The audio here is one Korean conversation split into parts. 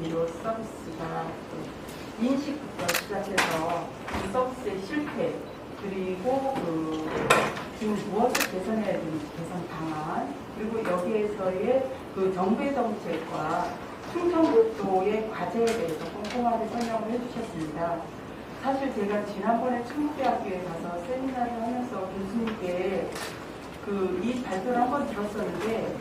의료 서비스가 인식부터 시작해서 그 서비스의 실태, 그리고 지금 무엇을 개선해야 되는지 개선 방안, 그리고 여기에서의 정부의 정책과 충청북도의 과제에 대해서 꼼꼼하게 설명을 해주셨습니다. 사실 제가 지난번에 충북대학교에 가서 세미나를 하면서 교수님께 이 발표를 한번 들었었는데,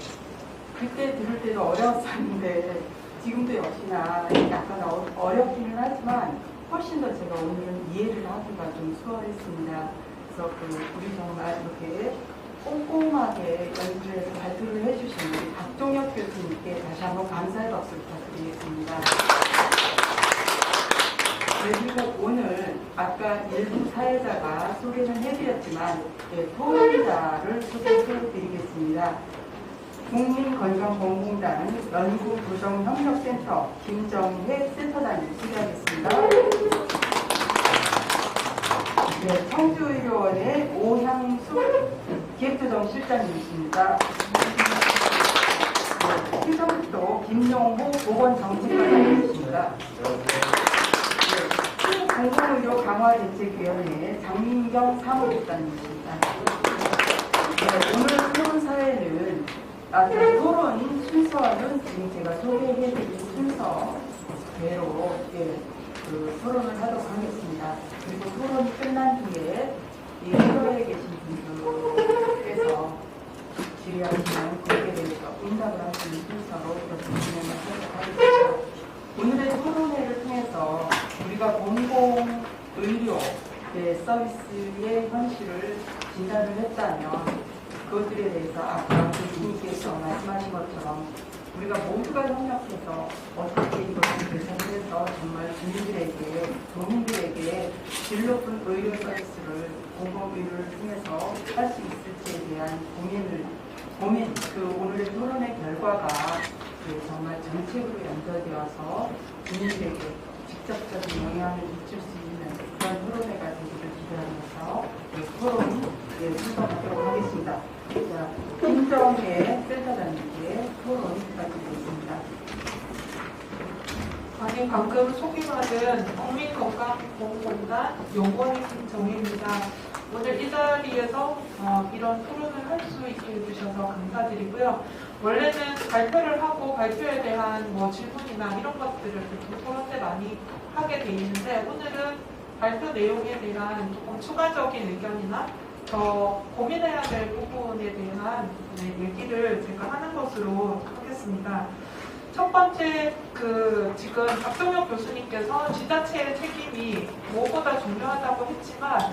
그때 들을 때도 어려웠었는데 지금도 역시나 약간 어렵기는 하지만 훨씬 더 제가 오늘은 이해를 하기가 좀 수월했습니다. 그래서 우리 정말 이렇게 꼼꼼하게 연구를 해서 발표를 해주신 우리 박종혁 교수님께 다시 한번 감사의 박수 부탁드리겠습니다. 그리고 오늘 아까 일부 사회자가 소개는 해드렸지만 토론자를 소개해드리겠습니다. 국민건강보험공단 연구조정협력센터 김정혜 센터장님 소개하겠습니다. 네, 청주의료원의 오향수 기획조정실장님이십니다. 네, 충청북도 김용호 보건정책과장님이십니다. 네, 공공의료 강화대책위원회 장민경 사무국장님이십니다. 네, 오늘 토론 사회는 토론 순서는 지금 제가 소개해드린 순서대로 토론을 하도록 하겠습니다. 그리고 토론이 끝난 뒤에 이 회의에 계신 분들께서 질의하시면 거기에 대해서 응답을 하시는 순서로 이렇게 진행을 하도록 하겠습니다. 오늘의 토론회를 통해서 우리가 공공의료 서비스의 현실을 진단을 했다면 그것들에 대해서 아까 교수님께서 말씀하신 것처럼 우리가 모두가 협력해서 어떻게 이것을 개선해서 정말 도민들에게 질 높은 의료 서비스를 공공의료를 통해서 할 수 있을지에 대한 고민, 오늘의 토론의 결과가 정말 정책으로 연결되어서 국민들에게 직접적인 영향을 미칠 수 있는 그런 토론회가 되기를 기대하면서 토론 순서하도록 하겠습니다. 자, 김정혜 센터장님께 토론 부탁드리겠습니다. 아니, 방금 소개받은 국민건강보험공단 연구원의 김정혜입니다. 오늘 이 자리에서 이런 토론을 할 수 있게 해주셔서 감사드리고요. 원래는 발표를 하고 발표에 대한 질문이나 이런 것들을 토론 때 많이 하게 돼 있는데, 오늘은 발표 내용에 대한 조금 추가적인 의견이나 더 고민해야 될 부분에 대한 얘기를 제가 하는 것으로 하겠습니다. 첫 번째, 지금 박종혁 교수님께서 지자체의 책임이 무엇보다 중요하다고 했지만,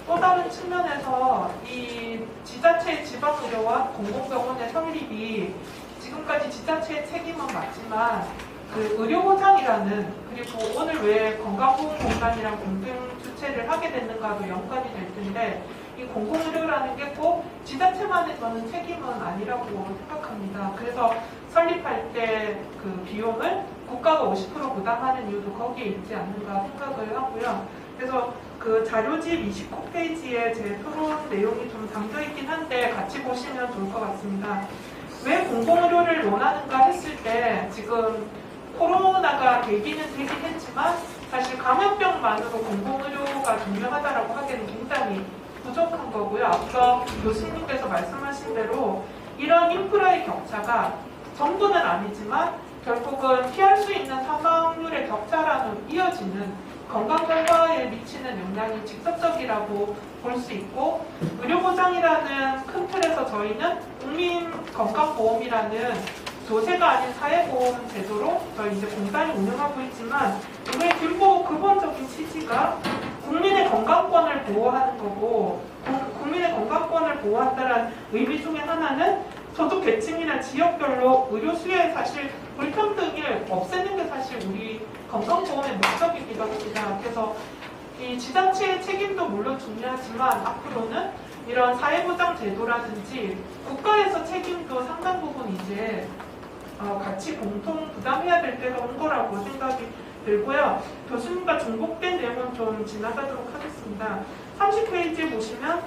또 다른 측면에서 이 지자체의 지방의료와 공공병원의 설립이 지금까지 지자체의 책임은 맞지만 의료보장이라는, 그리고 오늘 왜 건강보험공단이랑 공동 주최를 하게 됐는가도 연관이 될 텐데, 이 공공의료라는 게 꼭 지자체만의 저는 책임은 아니라고 생각합니다. 그래서 설립할 때 비용을 국가가 50% 부담하는 이유도 거기에 있지 않는가 생각을 하고요. 그래서 자료집 29페이지에 제 토론 내용이 좀 담겨있긴 한데 같이 보시면 좋을 것 같습니다. 왜 공공의료를 논하는가 했을 때, 지금 코로나가 되기는 되긴 했지만 사실 감염병만으로 공공의료가 중요하다라고 하기에는 굉장히 부족한 거고요. 앞서 교수님께서 말씀하신 대로 이런 인프라의 격차가 전부는 아니지만 결국은 피할 수 있는 사망률의 격차라는 이어지는 건강 결과에 미치는 영향이 직접적이라고 볼 수 있고, 의료보장이라는 큰 틀에서 저희는 국민건강보험이라는 조세가 아닌 사회보험 제도로 저희 이제 공단이 운영하고 있지만, 이게 근본적인 취지가 국민의 건강권을 보호하는 거고, 국민의 건강권을 보호한다는 의미 중에 하나는 소득 계층이나 지역별로 의료 수요의 사실 불평등을 없애는 게 사실 우리 건강보험의 목적이기도 합니다. 그래서 이 지자체의 책임도 물론 중요하지만 앞으로는 이런 사회보장 제도라든지 국가에서 책임도 상당 부분 이제 같이 공통 부담해야 될 때가 온 거라고 생각이 들고요. 교수님과 중복된 내용은 좀 지나가도록 하겠습니다. 30페이지에 보시면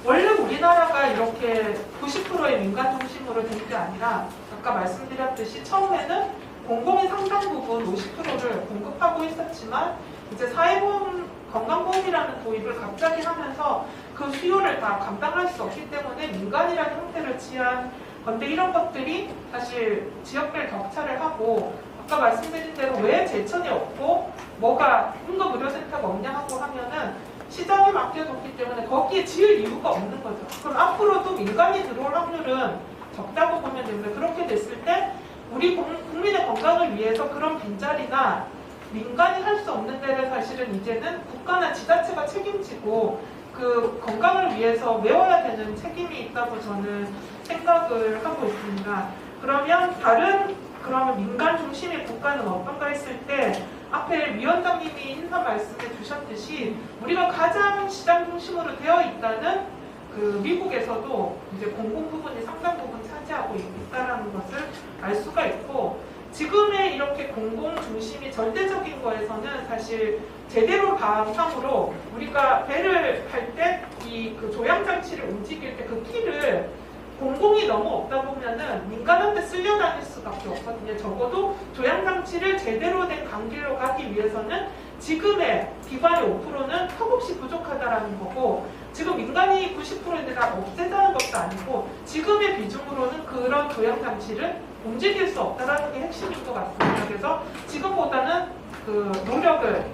원래 우리나라가 이렇게 90%의 민간 중심으로 된 게 아니라 아까 말씀드렸듯이 처음에는 공공이 상당 상당 부분 50%를 공급하고 있었지만 이제 사회보험 건강보험이라는 도입을 갑자기 하면서 그 수요를 다 감당할 수 없기 때문에 민간이라는 형태를 취한 건데 이런 것들이 사실 지역별 격차를 하고 아까 말씀드린 대로 왜 제천이 없고 뭐가 응급의료센터가 없냐 하고 하면은 시장에 맡겨뒀기 때문에 거기에 지을 이유가 없는 거죠. 그럼 앞으로도 민간이 들어올 확률은 적다고 보면 되는데 그렇게 됐을 때 우리 국민의 건강을 위해서 그런 빈자리나 민간이 할 수 없는 데를 사실은 이제는 국가나 지자체가 책임지고 그 건강을 위해서 메워야 되는 책임이 있다고 저는 생각을 하고 있습니다. 그러면 민간 중심의 국가는 어떤가 했을 때 앞에 위원장님이 인사 말씀해 주셨듯이 우리가 가장 시장 중심으로 되어 있다는 그 미국에서도 이제 공공 부분이 상당 부분 차지하고 있다는 것을 알 수가 있고 지금의 이렇게 공공 중심이 절대적인 거에서는 사실 제대로 바탕으로 우리가 배를 할 때 이 그 조향 장치를 움직일 때 그 키를 공공이 너무 없다 보면은 민간한테 쓸려다닐 수밖에 없거든요. 적어도 조향 장치를 제대로 된 강길로 가기 위해서는 지금의 기반의 5%는 턱없이 부족하다라는 거고 지금 민간이 90%인데 다 없애자는 것도 아니고 지금의 비중으로는 그런 조향 장치를 움직일 수 없다라는 게 핵심인 것 같습니다. 그래서 지금보다는 그 노력을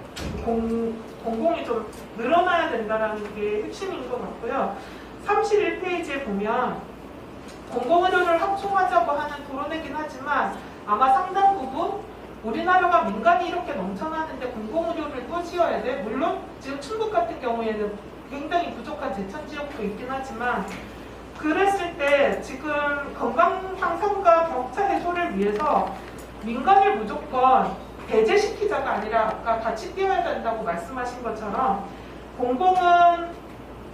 공공이 좀 늘어나야 된다는 게 핵심인 것 같고요. 31페이지에 보면 공공의료를 확충하자고 하는 토론이긴 하지만 아마 상당 부분 우리나라가 민간이 이렇게 넘쳐나는데 공공의료를 또 지어야 돼? 물론 지금 충북 같은 경우에는 굉장히 부족한 제천 지역도 있긴 하지만 그랬을 때 지금 건강 향상과 격차 해소를 위해서 민간을 무조건 배제시키자가 아니라 아까 같이 뛰어야 된다고 말씀하신 것처럼 공공은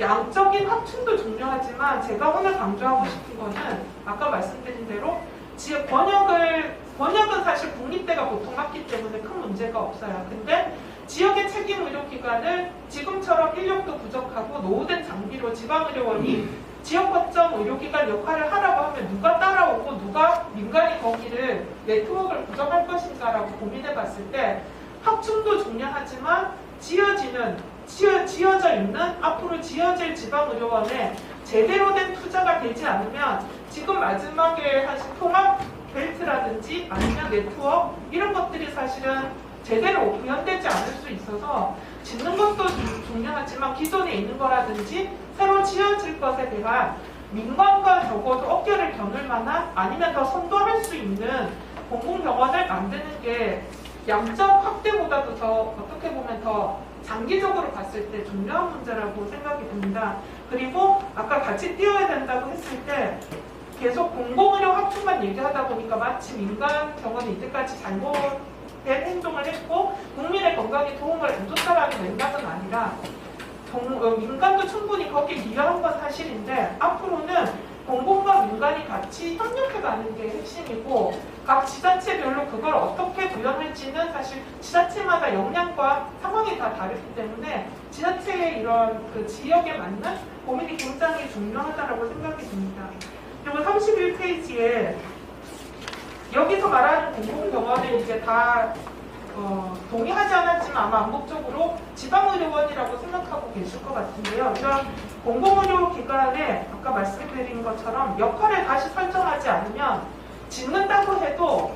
양적인 확충도 중요하지만 제가 오늘 강조하고 싶은 거는 아까 말씀드린 대로 지역 번역은 사실 국립대가 보통 맡기 때문에 큰 문제가 없어요. 근데 지역의 책임 의료기관을 지금처럼 인력도 부족하고 노후된 장비로 지방의료원이 지역 거점 의료기관 역할을 하라고 하면 누가 따라오고 누가 민간이 거기를 네트워크를 구성할 것인가라고 고민해 봤을 때 확충도 중요하지만 지어져 있는 앞으로 지어질 지방의료원에 제대로 된 투자가 되지 않으면 지금 마지막에 하신 통합 벨트라든지 아니면 네트워크 이런 것들이 사실은 제대로 구현되지 않을 수 있어서 짓는 것도 중요하지만 기존에 있는 거라든지 새로 지어질 것에 대한 민간과 적어도 어깨를 겨눌 만한 아니면 더 선도할 수 있는 공공병원을 만드는 게 양적 확대보다도 더 어떻게 보면 더 장기적으로 봤을 때 중요한 문제라고 생각이 듭니다. 그리고 아까 같이 뛰어야 된다고 했을 때 계속 공공의료 확충만 얘기하다 보니까 마치 민간 병원이 이때까지 잘못된 행동을 했고 국민의 건강에 도움을 안 줬다라는 맥락은 아니라 민간도 충분히 거기에 기여한 건 사실인데 앞으로는 공공과 민간이 같이 협력해가는 게 핵심이고 각 지자체별로 그걸 어떻게 구현할지는 사실 지자체마다 역량과 상황이 다 다르기 때문에 지자체의 이런 그 지역에 맞는 고민이 굉장히 중요하다고 생각이 듭니다. 그리고 31페이지에 여기서 말하는 공공병원은 이제 다 동의하지 않았지만 아마 암묵적으로 지방의료원이라고 생각하고 계실 것 같은데요. 이런 공공의료기관에 아까 말씀드린 것처럼 역할을 다시 설정하지 않으면 짓는다고 해도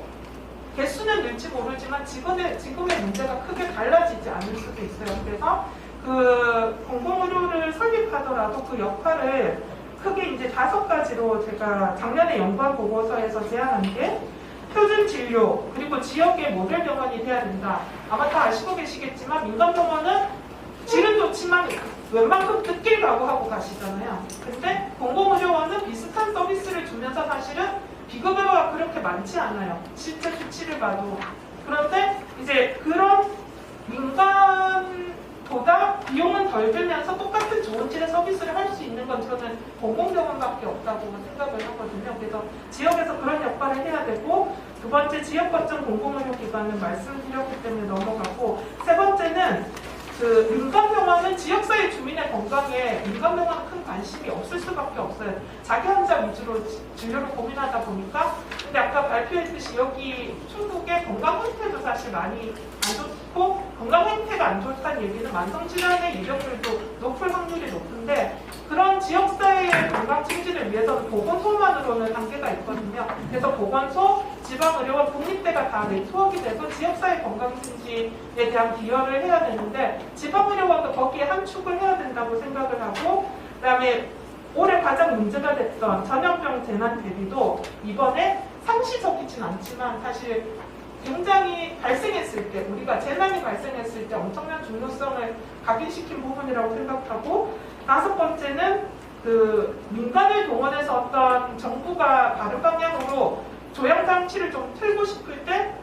개수는 늘지 모르지만 지금의 문제가 크게 달라지지 않을 수도 있어요. 그래서 그 공공의료를 설립하더라도 그 역할을 크게 이제 5가지로 제가 작년에 연구한 보고서에서 제안한 게 표준 진료, 그리고 지역의 모델 병원이 돼야 된다. 아마 다 아시고 계시겠지만 민간병원은 질은 좋지만 웬만큼 늦게 각오하고 가시잖아요. 근데 공공의료원은 비슷한 서비스를 주면서 사실은 비급여가 그렇게 많지 않아요. 실제 수치를 봐도. 그런데 이제 그런 민간보다 비용은 덜 들면서 똑같은 좋은 질의 서비스를 할 수 있는 건 저는 공공병원밖에 없다고 생각을 하거든요. 그래서 지역에서 그런 역할을 해야 되고 두 번째 지역 거점 공공의료기관은 말씀드렸기 때문에 넘어가고 세 번째는 그 민간병원은 지역사회 주민의 건강에 민간병원은 큰 관심이 없을 수밖에 없어요. 자기 환자 위주로 진료를 고민하다 보니까. 근데 아까 발표했듯이 여기 충북의 건강 행태도 사실 많이 안 좋고, 건강 행태가 안 좋다는 얘기는 만성질환의 유병률도 높을 확률이 높은데, 그런 지역사회의 건강 증진을 위해서는 보건소만으로는 한계가 있거든요. 그래서 보건소, 지방의료원, 국립대가 다 네트워크가 돼서 지역사회 건강 증진에 대한 기여를 해야 되는데, 지방의료원도 거기에 한 축을 해야 된다고 생각을 하고, 그다음에 올해 가장 문제가 됐던 전염병 재난 대비도 이번에 상시적이진 않지만 사실 굉장히 발생했을 때, 우리가 재난이 발생했을 때 엄청난 중요성을 각인시킨 부분이라고 생각하고, 5번째는 그 민간을 동원해서 어떤 정부가 다른 방향으로 조향장치를 좀 틀고 싶을 때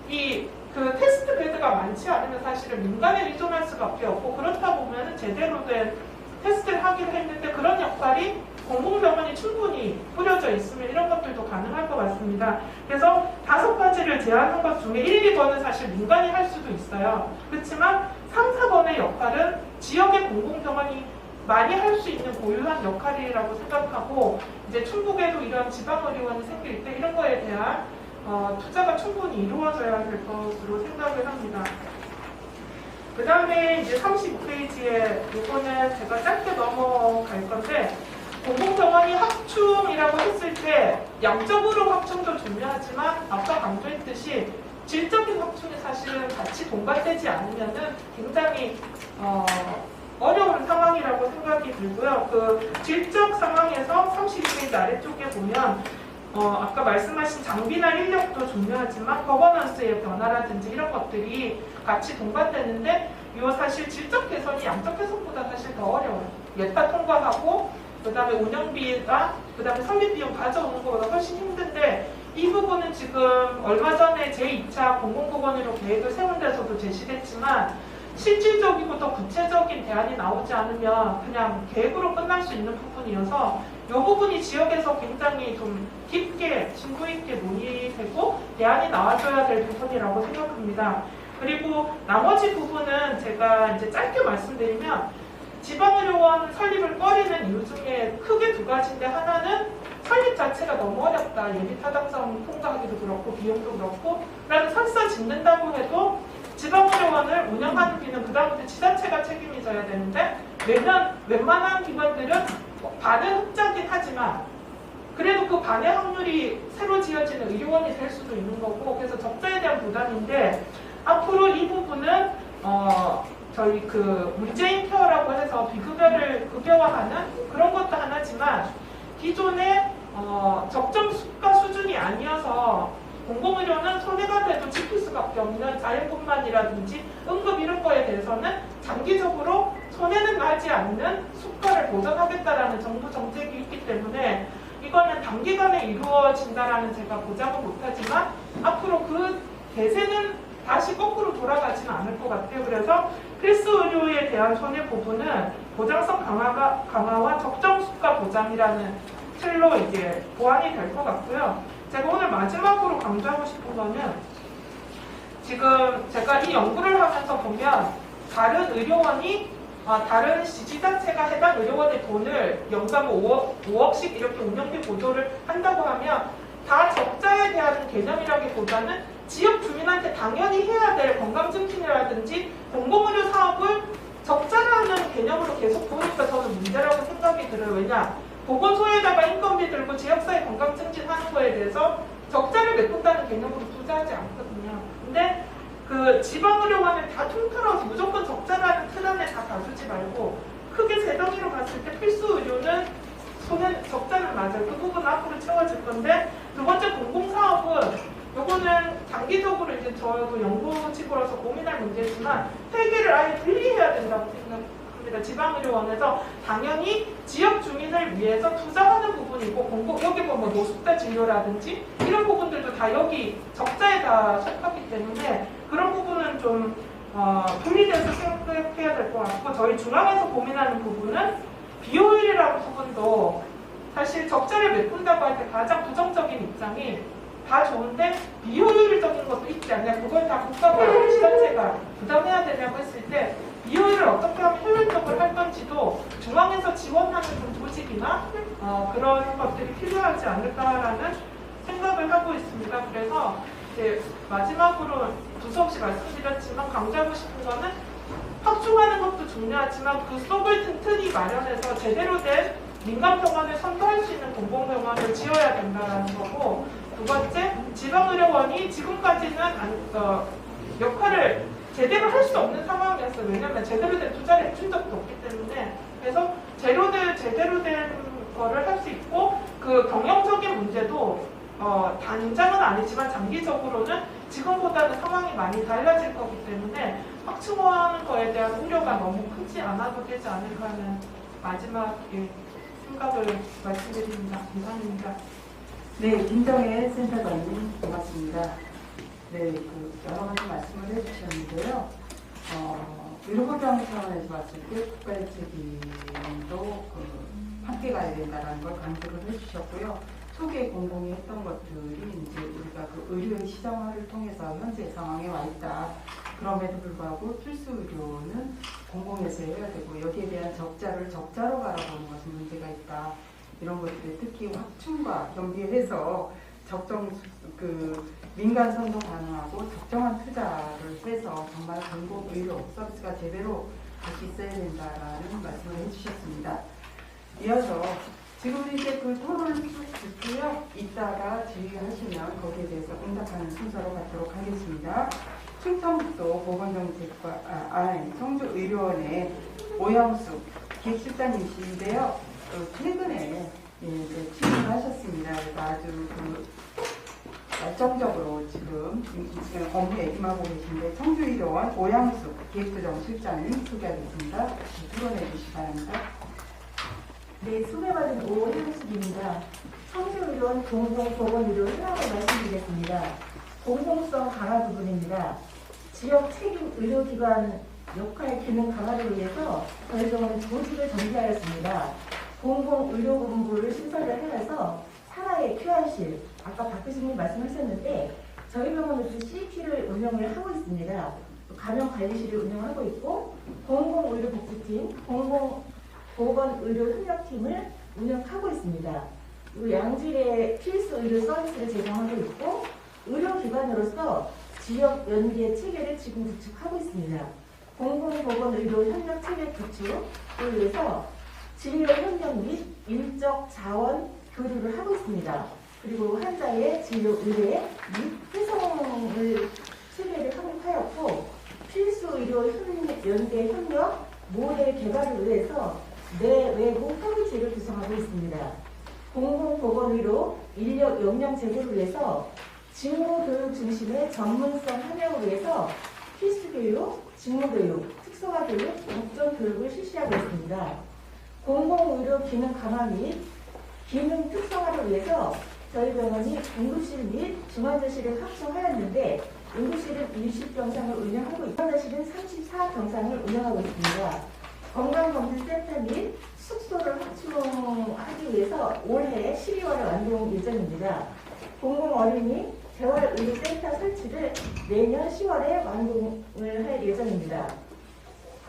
이 그 테스트 베드가 많지 않으면 사실은 민간에 의존할 수밖에 없고, 그렇다 보면 제대로 된 테스트를 하기로 했는데 그런 역할이 공공병원이 충분히 뿌려져 있으면 이런 것들도 가능할 것 같습니다. 그래서 5가지를 제안한 것 중에 1, 2번은 사실 민간이 할 수도 있어요. 그렇지만 3, 4번의 역할은 지역의 공공병원이 많이 할 수 있는 고유한 역할이라고 생각하고, 이제 충북에도 이런 지방의료원이 생길 때 이런 거에 대한 투자가 충분히 이루어져야 될 것으로 생각을 합니다. 그 다음에 이제 35페이지에 이거는 제가 짧게 넘어갈 건데, 공공병원이 확충이라고 했을 때 양적으로 확충도 중요하지만 아까 강조했듯이 질적인 확충이 사실은 같이 동반되지 않으면은 굉장히 어려운 상황이라고 생각이 들고요. 그 질적 상황에서 32페이지 아래쪽에 보면 아까 말씀하신 장비나 인력도 중요하지만 거버넌스의 변화라든지 이런 것들이 같이 동반되는데, 이 사실 질적 개선이 양적 개선보다 사실 더 어려워요. 예타 통과하고 그다음에 운영비가 그다음에 설립 비용 가져오는 것보다 훨씬 힘든데, 이 부분은 지금 얼마 전에 제2차 공공보건의료 계획을 세운 데서도 제시됐지만 실질적이고 더 구체적인 대안이 나오지 않으면 그냥 계획으로 끝날 수 있는 부분이어서 이 부분이 지역에서 굉장히 좀 깊게 심도 있게 논의되고 대안이 나와줘야 될 부분이라고 생각합니다. 그리고 나머지 부분은 제가 이제 짧게 말씀드리면, 지방의료원 설립을 꺼리는 이유 중에 크게 2가지인데, 하나는 설립 자체가 너무 어렵다. 예비 타당성 통과하기도 그렇고 비용도 그렇고, 그다음에 설사 짓는다고 해도 지방의료원을 운영하는 비는 그다음부터 지자체가 책임이 져야 되는데, 매년 웬만한 기관들은 반은 흑자긴 하지만 그래도 그 반의 확률이 새로 지어지는 의료원이 될 수도 있는 거고, 그래서 적자에 대한 부담인데, 앞으로 이 부분은 저희 그 문재인 케어라고 해서 비급여를 급여화하는 그런 것도 하나지만, 기존의 적정 수가 수준이 아니어서 공공의료는 손해가 돼도 지킬 수밖에 없는 자연분만이라든지 응급 이런 거에 대해서는 장기적으로 손해는 나지 않는 수가를 보전하겠다라는 정부 정책이 있기 때문에 이거는 단기간에 이루어진다라는 제가 보장은 못하지만 앞으로 그 대세는 다시 거꾸로 돌아가지는 않을 것 같아요. 그래서 필수 의료에 대한 손해 부분은 보장성 강화와 적정 수가 보장이라는 틀로 이제 보완이 될 것 같고요. 제가 오늘 마지막으로 강조하고 싶은 거는, 지금 제가 이 연구를 하면서 보면 다른 의료원이 다른 지자체가 해당 의료원의 돈을 연간 5억씩 이렇게 운영비 보조를 한다고 하면 다 적자에 대한 개념이라기보다는 지역 주민한테 당연히 해야 될 건강증진이라든지 공공의료 사업을 적자라는 개념으로 계속 보니까 저는 문제라고 생각이 들어요. 왜냐? 보건소에다가 인건비 들고 지역사회 건강증진하는 거에 대해서 적자를 메꾼다는 개념으로 투자하지 않거든요. 근데 그 지방의료원을 다 통틀어서 무조건 적자라는 틀 안에 다 가두지 말고 크게 세 덩이로 봤을 때 필수 의료는 적자는 맞아요. 그 부분은 앞으로 채워질 건데, 2번째 공공사업은 요거는 장기적으로 이제 저도 연구직으로서 고민할 문제지만 회계를 아예 분리해야 된다고 생각합니다. 지방의료원에서 당연히 지역 주민을 위해서 투자하는 부분이고, 여기 보면 노숙자 진료라든지 이런 부분들도 다 여기 적자에 다 속하기 때문에 그런 부분은 좀 분리돼서 생각해야 될 것 같고, 저희 중앙에서 고민하는 부분은 비효율이라는 부분도 사실 적자를 메꾼다고 할 때 가장 부정적인 입장이 다 좋은데 비효율적인 것도 있지 않냐, 그걸 다 국가가 지자체가 부담해야 되냐고 했을 때 비효율 이거를 어떻게 하면 효율적으로 할 건지도 중앙에서 지원하는 좀 조직이나 그런 것들이 필요하지 않을까라는 생각을 하고 있습니다. 그래서 이제 마지막으로 두서 없이 말씀드렸지만 강조하고 싶은 거는 확충하는 것도 중요하지만 그 속을 튼튼히 마련해서 제대로 된 민간병원을 선도할 수 있는 공공병원을 지어야 된다는 거고, 두 번째, 지방의료원이 지금까지는 역할을 제대로 할 수 없는 상황이었어요. 왜냐하면 제대로 된 투자를 해준 적도 없기 때문에. 그래서 제대로 된 거를 할 수 있고, 그 경영적인 문제도 단장은 아니지만 장기적으로는 지금보다는 상황이 많이 달라질 거기 때문에 확충하는 거에 대한 우려가 너무 크지 않아도 되지 않을까 하는 마지막 생각을 말씀드립니다. 이상입니다. 네, 김정혜 센터장님 고맙습니다. 네, 여러 가지 말씀을 해주셨는데요. 의료보장 차원에서 봤을 때 국가의 책임도 함께 가야 된다는 걸 강조를 해주셨고요. 초기에 공공이 했던 것들이 이제 우리가 의료의 시장화를 통해서 현재 상황에 와 있다. 그럼에도 불구하고 필수 의료는 공공에서 해야 되고 여기에 대한 적자를 적자로 바라보는 것은 문제가 있다. 이런 것들을 특히 확충과 겸비해서 민간 선도 가능하고 적정한 투자를 해서 정말 공공 의료 서비스가 제대로 할 수 있어야 된다라는 말씀을 해주셨습니다. 이어서 지금 이제 토론을 쭉 듣고요. 이따가 질의하시면 거기에 대해서 응답하는 순서로 갖도록 하겠습니다. 충청북도 보건정책과 청주의료원의 오영숙 기획실장님이신데요. 최근에 이제 취임을 하셨습니다. 그래서 아주 열정적으로 지금 업무에 임하고 계신데 청주의료원 오영숙 기획부정실장님 소개하겠습니다. 토론해 주시기 바랍니다. 네, 소개받은 오영숙입니다. 청주의료원 공공보건의료 현황을 말씀드리겠습니다. 공공성 강화 부분입니다. 지역 책임 의료기관 역할 기능 강화를 위해서 저희 병원은 조직을 정비하였습니다. 공공의료본부를 신설을 하여서 산하의 QR실, 아까 박 교수님 말씀하셨는데 저희 병원은 CP를 운영을 하고 있습니다. 감염관리실을 운영하고 있고 공공의료복지팀, 공공보건의료협력팀을 운영하고 있습니다. 그리고 양질의 필수 의료 서비스를 제공하고 있고 의료기관으로서 지역 연계 체계를 지금 구축하고 있습니다. 공공보건의료 협력 체계 구축을 위해서 진료 협력 및 인적 자원 교류를 하고 있습니다. 그리고 환자의 진료 의뢰 및 회송을 체계를 확립하였고 필수 의료 연계 협력 모델 개발을 위해서 내외부 협의체를 구성하고 있습니다. 공공보건의료 인력 역량 제고를 위해서 직무교육 중심의 전문성 함양을 위해서 필수교육, 직무교육, 특성화교육, 독점교육을 실시하고 있습니다. 공공의료 기능 강화 및 기능 특성화를 위해서 저희 병원이 응급실 및 중환자실을 확충하였는데 응급실은 20병상을 운영하고 있고 중환자실은 34병상을 운영하고 있습니다. 건강검진센터 및 숙소를 확충하기 위해서 올해 12월에 완공 예정입니다. 공공어린이 재활의료센터 설치를 내년 10월에 완공을 할 예정입니다.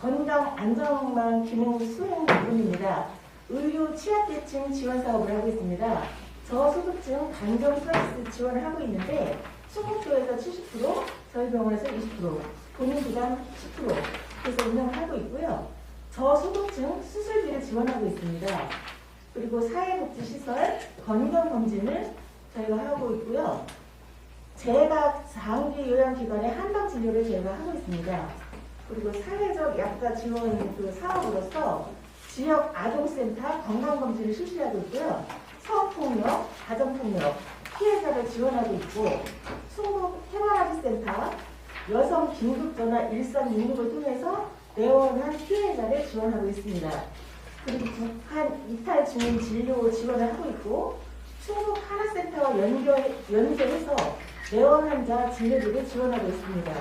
건강안전망 기능 수행 부분입니다. 의료 취약계층 지원 사업을 하고 있습니다. 저소득층 간접 서비스 지원을 하고 있는데 충북도에서 70%, 저희 병원에서 20%, 본인부담 10% 그래서 운영을 하고 있고요. 저소득층 수술비를 지원하고 있습니다. 그리고 사회복지시설 건강검진을 저희가 하고 있고요. 제각 장기 요양기관의 한방 진료를 저희가 하고 있습니다. 그리고 사회적 약자 지원 사업으로서 지역 아동센터 건강검진을 실시하고 있고요. 성폭력, 가정폭력, 피해자를 지원하고 있고 충북 해바라기센터 여성 긴급전화 1366을 통해서 내원한 피해자를 지원하고 있습니다. 그리고 북한 이탈 중인 진료 지원을 하고 있고 충북 하나센터와 연계해서 내원 환자 진료비를 지원하고 있습니다.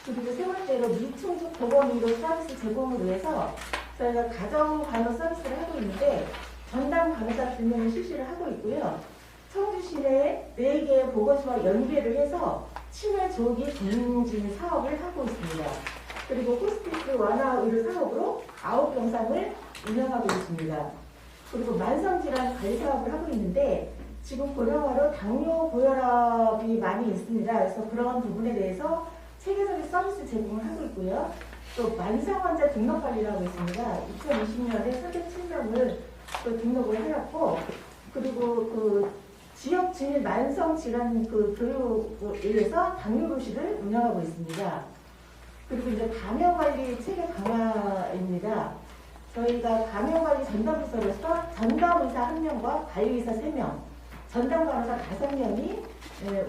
그리고 세 번째로 미충족 보건의료 서비스 제공을 위해서 저희가 가정간호 서비스를 하고 있는데 전담 간호사 2명을 실시를 하고 있고요. 청주 시내 4개의 보건소와 연계를 해서 치매 조기 검진 사업을 하고 있습니다. 그리고 호스피스 완화 의료 사업으로 9병상을 운영하고 있습니다. 그리고 만성질환 관리 사업을 하고 있는데 지금 고령화로 당뇨, 고혈압이 많이 있습니다. 그래서 그런 부분에 대해서 체계적인 서비스 제공을 하고 있고요. 또 만성 환자 등록 관리를 하고 있습니다. 2020년에 307명을 등록을 하였고, 그리고 그 지역 주민 만성 질환 그 교육에 의해서 당뇨로시를 운영하고 있습니다. 그리고 이제 감염관리 체계 강화입니다. 저희가 감염관리 전담부서로서 전담의사 1명과 관리의사 3명, 전담간호사 5명이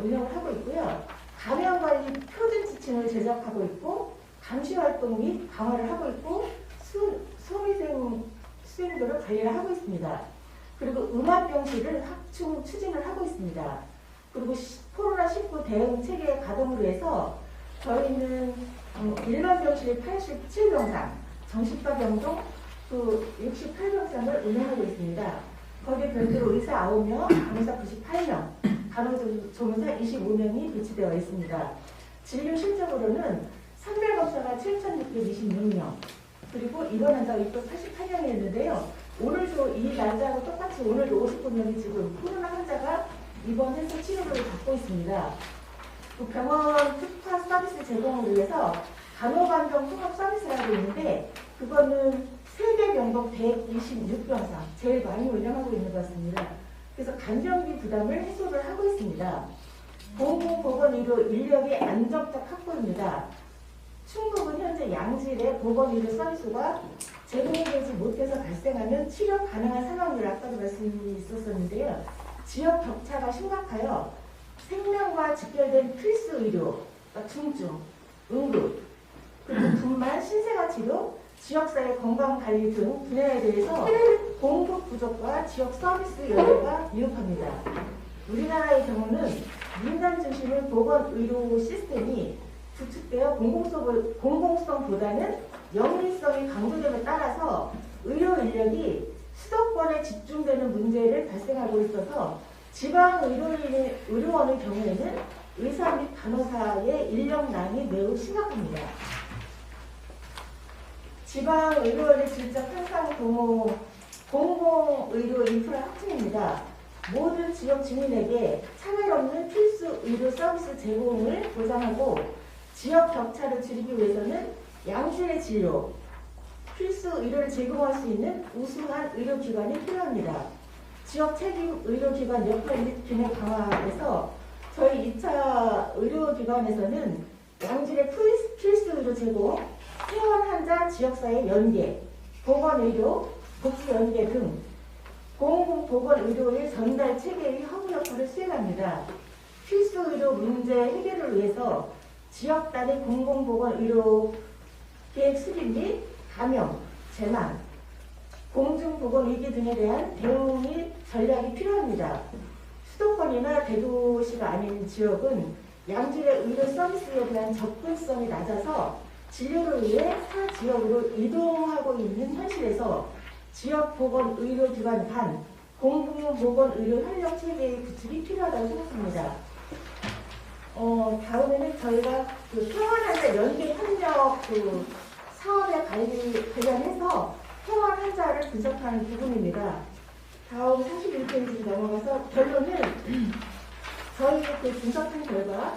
운영을 하고 있고요. 감염관리 표준 지침을 제작하고 있고, 감시활동 및 강화를 하고 있고, 소위생 수행도를 관리를 하고 있습니다. 그리고 음압병실을 확충 추진을 하고 있습니다. 그리고 코로나19 대응 체계 가동으로 해서 저희는 일반 병실이 87병상, 정신과 병동 그 68병상을 운영하고 있습니다. 거기에 별도로 의사 9명, 간호사 98명, 간호조무사 25명이 배치되어 있습니다. 진료 실적으로는 선별검사가 7,626명, 그리고 입원 환자가 688명이었는데요. 오늘도 이 날짜하고 똑같이 오늘도 59명이 지금 코로나 환자가 입원해서 치료를 받고 있습니다. 그 병원 특화 서비스 제공을 위해서 간호반병 통합 서비스를 하고 있는데 그거는 세계 병동 126병상 제일 많이 운영하고 있는 것 같습니다. 그래서 간병비 부담을 해소를 하고 있습니다. 공공보건의료 인력의 안정적 확보입니다. 충북은 현재 양질의 보건의료 서비스가 제공되지 못해서 발생하는 치료 가능한 상황을 아까도 말씀이 있었었는데요. 지역 격차가 심각하여 생명과 직결된 필수 의료, 중증, 응급, 그리고 분만, 신생아 치료, 지역사회 건강관리 등 분야에 대해서 공급 부족과 지역 서비스 여부가 미흡합니다. 우리나라의 경우는 민간 중심의 보건의료 시스템이 구축되어 공공성보다는 영리성이 강조됨에 따라서 의료 인력이 수도권에 집중되는 문제를 발생하고 있어서 지방 의료원의 경우에는 의사 및 간호사의 인력난이 매우 심각합니다. 지방 의료원의 질적 향상 도모 공공의료 인프라 확충입니다. 모든 지역 주민에게 차별 없는 필수 의료 서비스 제공을 보장하고 지역 격차를 줄이기 위해서는 양질의 진료, 필수 의료를 제공할 수 있는 우수한 의료기관이 필요합니다. 지역 책임 의료기관 역할 및 균형 강화에서 저희 2차 의료기관에서는 양질의 필수 의료 제공, 퇴원 환자 지역사회 연계, 보건의료, 복지연계 등 공공보건의료의 전달 체계의 허브 역할을 수행합니다. 필수 의료 문제 해결을 위해서 지역 단위 공공보건의료 계획 수립 및 감염, 재난, 공중보건위기 등에 대한 대응 및 전략이 필요합니다. 수도권이나 대도시가 아닌 지역은 양질의 의료 서비스에 대한 접근성이 낮아서 진료를 위해 타 지역으로 이동하고 있는 현실에서 지역 보건의료기관 간 공공보건의료 협력 체계의 구축이 필요하다고 생각합니다. 다음에는 저희가 그 퇴원 환자 연계 협력 그 사업에 관련해서 퇴원 환자를 분석하는 부분입니다. 다음 41페이지 넘어가서 결론은 저희 그 분석한 결과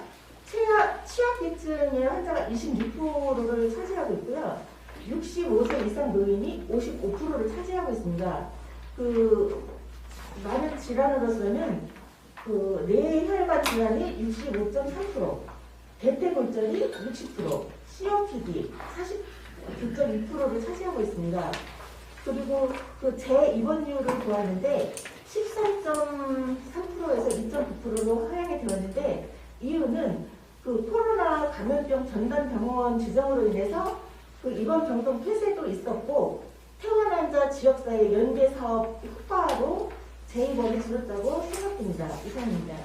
취약계층의 환자가 26%를 차지하고 있고요. 65세 이상 노인이 55%를 차지하고 있습니다. 그 많은 질환으로서는 그 뇌혈관 질환이 65.3%, 대퇴골절이 60%, COPD 49.2%를 차지하고 있습니다. 그리고 그 재입원율을 보았는데 13.3%에서 2.9%로 하향이 되었는데 이유는 그 코로나 감염병 전담 병원 지정으로 인해서 그 입원 병동 폐쇄도 있었고 퇴원 환자 지역사회 연계 사업 효과로 재입원이 줄었다고 생각됩니다. 이상입니다.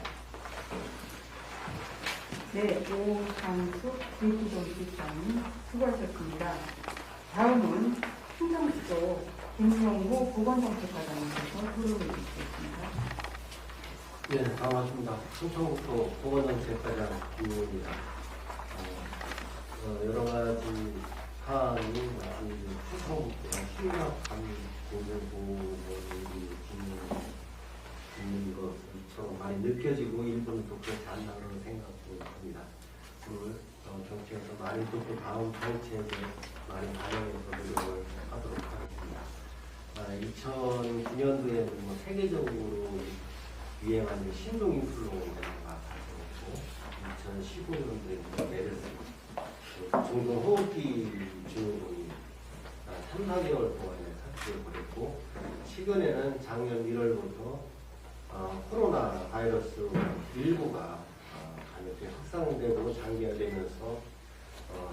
네, 오상숙 김구정실장님 수고하셨습니다. 다음은 충청북도 김성호 보건정책과장님께서 토론을 주시겠습니다. 네, 반갑습니다. 충청북도 보건정책과장 김우입니다. 여러 가지 사안이 마치 초성부터 심각한 고등보건이 있는 것처럼 많이 느껴지고 일본도 그렇지 않다는 생각도 합니다. 오늘 정치에서 많이 듣고 다음 정치에서 많이 반영해서 노력을 하도록 하겠습니다. 2009년도에는 뭐 세계적으로 유행하는 신종 인플루엔자가 발생했고 2015년도에 메르스 중동 호흡기 증후군이 3, 4개월 동안에 사투를 벌였고 최근에는 작년 1월부터 코로나 바이러스 19가 강력히 확산되고 장기화되면서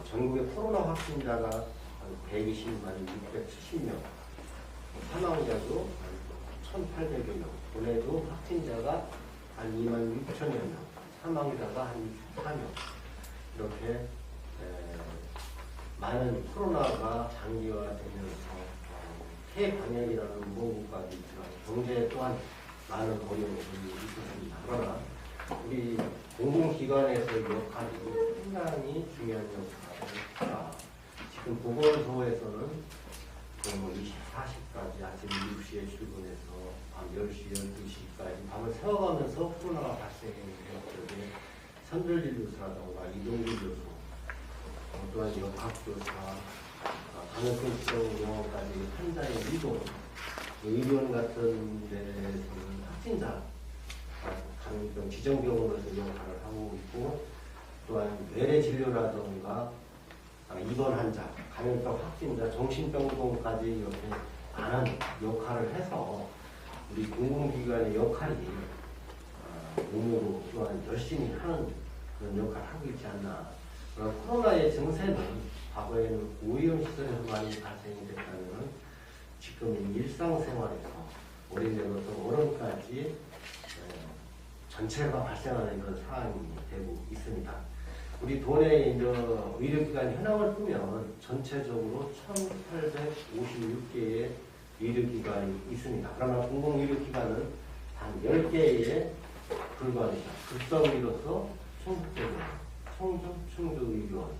전국의 코로나 확진자가 한 120만 670명, 사망자도 한 1,800여 명, 국내도 확진자가 한 2만 6천여 명, 사망자가 한 64명 이렇게 많은 코로나가 장기화되면서 폐 방역이라는 무언가까지 있지만 경제 또한 많은 어려움이 있었습니다. 그러나 우리 공공기관에서의 역할이 상당히 중요한 역할을 지금 보건소에서는 24시까지 아침 7시에 출근해서 밤 10시, 12시까지 밤을 새워가면서 코로나가 발생했던 선별진료소라던가 이동진료소 또한 역학조사, 감염병 병원까지 환자의 이동, 의료원 같은 데서는 확진자, 감염병 지정병원에서 역할을 하고 있고 또한 외래 진료라던가 입원 환자, 감염병 확진자, 정신병동까지 이렇게 많은 역할을 해서 우리 공공기관의 역할이 몸으로 또한 열심히 하는 그런 역할을 하고 있지 않나. 코로나의 증세는 과거에는 고위험시설에서 많이 발생이 됐다면 지금은 일상생활에서 어린애부터 어른까지 전체가 발생하는 그런 상황이 되고 있습니다. 우리 도내 의료기관 현황을 보면 전체적으로 1,856개의 의료기관이 있습니다. 그러나 공공의료기관은 단 10개에 불과합니다. 극성의료소, 충북대병원, 청주의료원,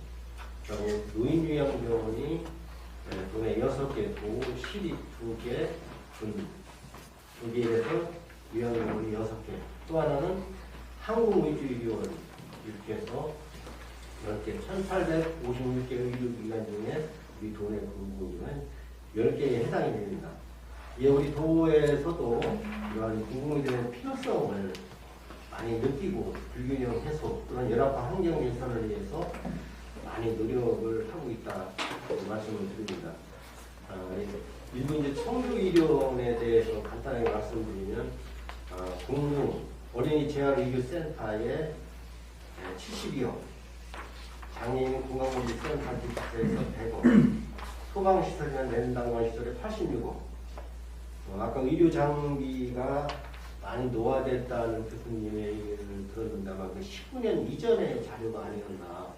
그리고 노인요양병원이 도내 6개, 도, 시립 2개, 군 2개에서 요양병원이 6개, 또 하나는 항공의료원 이렇게 해서 이렇게 1,856개 의료기관 중에 우리 도내 공공의료원 10개에 해당이 됩니다. 예, 우리 도에서도 이러한 공공의료의 필요성을 많이 느끼고 불균형 해소 그런 열악한 환경 개선을 위해서 많이 노력을 하고 있다 말씀을 드립니다. 일부 이제 청주의료원에 대해서 간단하게 말씀드리면 공공 어린이 재활의료센터에 72억, 장애인 건강보험센터 기초에서 100억, 소방시설이나 내는당관시설에 86억. 아까 의료 장비가 많이 노화됐다는 교수님의 얘기를 들었는데만 그 19년 이전의 자료가 아니었나.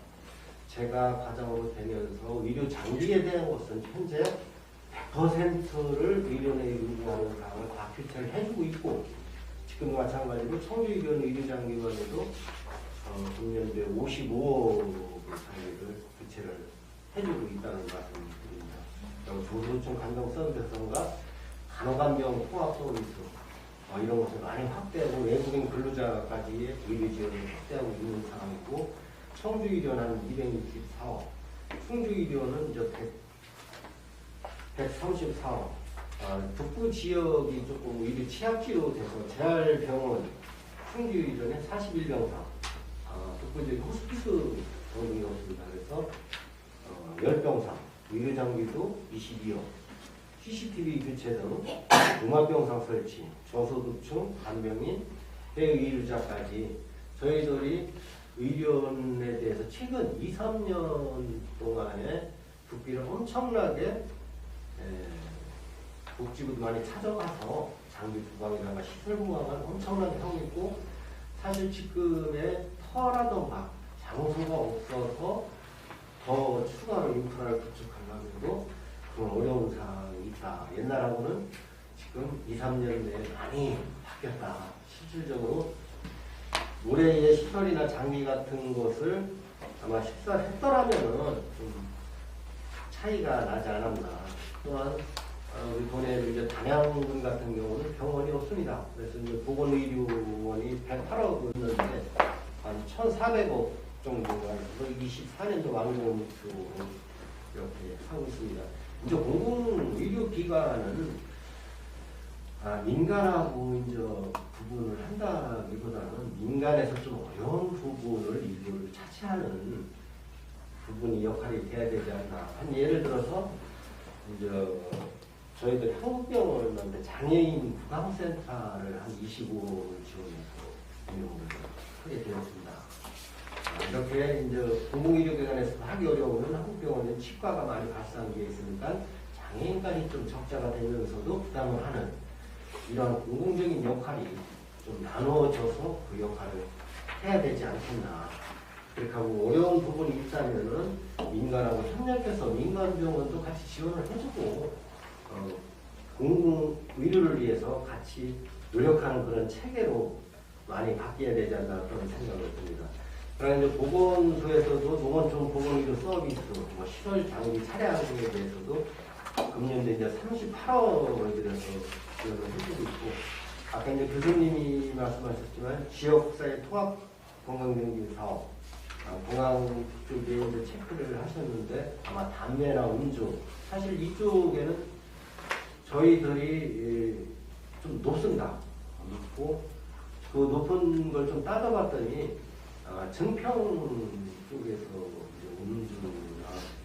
제가 과장으로 되면서 의료 장비에 대한 것은 현재 100%를 의료내 요구하는 사항을 다 교체를 해주고 있고 지금 마찬가지로 청주의료원 의료장비관에도 금년도에 55억 장비를 교체를 해주고 있다는 말씀을 드립니다. 중소청 간병 서비스선과 간호간병 통합 서비스 이런 것을 많이 확대하고 외국인 근로자까지 의료 지원을 확대하고 있는 상황이고 청주의료는 264억, 충주의료는 이제 134억. 북부 지역이 조금 의료 취약지로 돼서 재활병원 충주의료는 41병상, 북부 지역 호스피스 병동이 없습니다. 그래서 10병상, 의료장비도 22억, CCTV 교체 등 종합병상 설치, 저소득층, 간병인, 해외의료자까지 저희들이 의료원에 대해서 최근 2, 3년 동안에 국비를 엄청나게 복지부도 많이 찾아가서 장비 부강이나 시설 부강을 엄청나게 하고 있고 사실 지금의 터라던가 장소가 없어서 더 추가로 인프라를 구축하려고 그런 어려운 상황이 있다. 옛날하고는 지금 2, 3년 내에 많이 바뀌었다. 실질적으로 모래의 시설이나 장비 같은 것을 아마 식사를 했더라면은 좀 차이가 나지 않았나. 또한 우리 동네 이제 단양군 같은 경우는 병원이 없습니다. 그래서 이제 보건의료원이 108억이었는데 한 1,400억 정도가 24년도 완공으로 이렇게 하고 있습니다. 이제 공공의료기관은 민간하고 이제 구분을 한다기보다는 민간에서 좀 어려운 부분을 일부를 차치하는 부분이 역할이 돼야 되지 않나. 한 예를 들어서 이제 저희들 한국병원인데 장애인 구강센터를 한 25를 지원해서 운영을 하게 되었습니다. 이렇게 이제 공공의료기관에서 하기 어려우면 한국병원은 치과가 많이 발생한 게 있으니까 장애인까지 좀 적자가 되면서도 부담을 하는 이런 공공적인 역할이 좀 나누어져서 그 역할을 해야 되지 않겠나. 그렇게 하고 어려운 부분이 있다면은 민간하고 협력해서 민간병원도 같이 지원을 해주고 공공의료를 위해서 같이 노력하는 그런 체계로 많이 바뀌어야 되지 않나 그런 생각을 듭니다. 그러나 이제 보건소에서도 농어촌 보건의료 서비스, 뭐 시설 장비 차량에 대해서도 금년도 이제 38억을 들여서 지원을 해주고 있고, 아까 이제 교수님이 말씀하셨지만 지역사회 통합 건강정진 사업, 공항 쪽에 이제 체크를 하셨는데 아마 담배나 음주, 사실 이쪽에는 저희들이 좀 높습니다. 높고 그 높은 걸 좀 따져봤더니 증평 쪽에서 음주나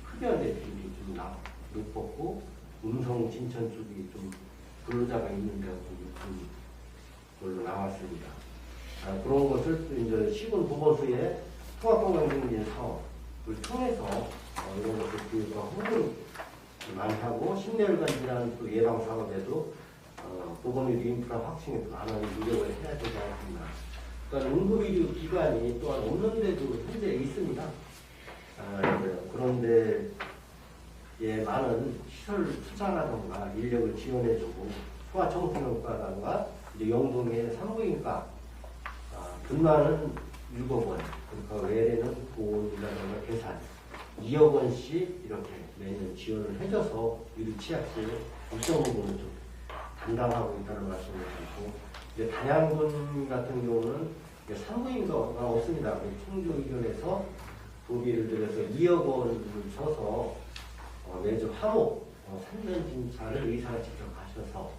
흡연의 비율이 좀 높았고 음성 진천 쪽이 좀 근로자가 있는 데가 좀 높은 걸로 나왔습니다. 그런 것을 이제 시군 보건소의 통합건강정진 사업을 통해서 이런 것을 교육과 홍보를 많이 하고 10년간 지난 또 예방 사업에도 보건의료 인프라 확충에 많은 노력을 해야 되지 않습니다. 그러니까 응급의료 기관이 또한 없는데도 현재 있습니다. 그런데 많은 시설 투자라든가 인력을 지원해주고 소아청소년과라든가 이제 영동의 산부인과 분만은 6억 원, 그러니까 외래는 보온이라든가 계산 2억 원씩 이렇게 매년 지원을 해줘서 유리치약실 일정 부분을 좀 담당하고 있다는 말씀을 드리고, 이제 단양군 같은 경우는 산부인과가 없습니다. 충주의견에서 도비를 들여서 2억 원을 줘서 매주 화목 산전진찰을 의사가 직접 가셔서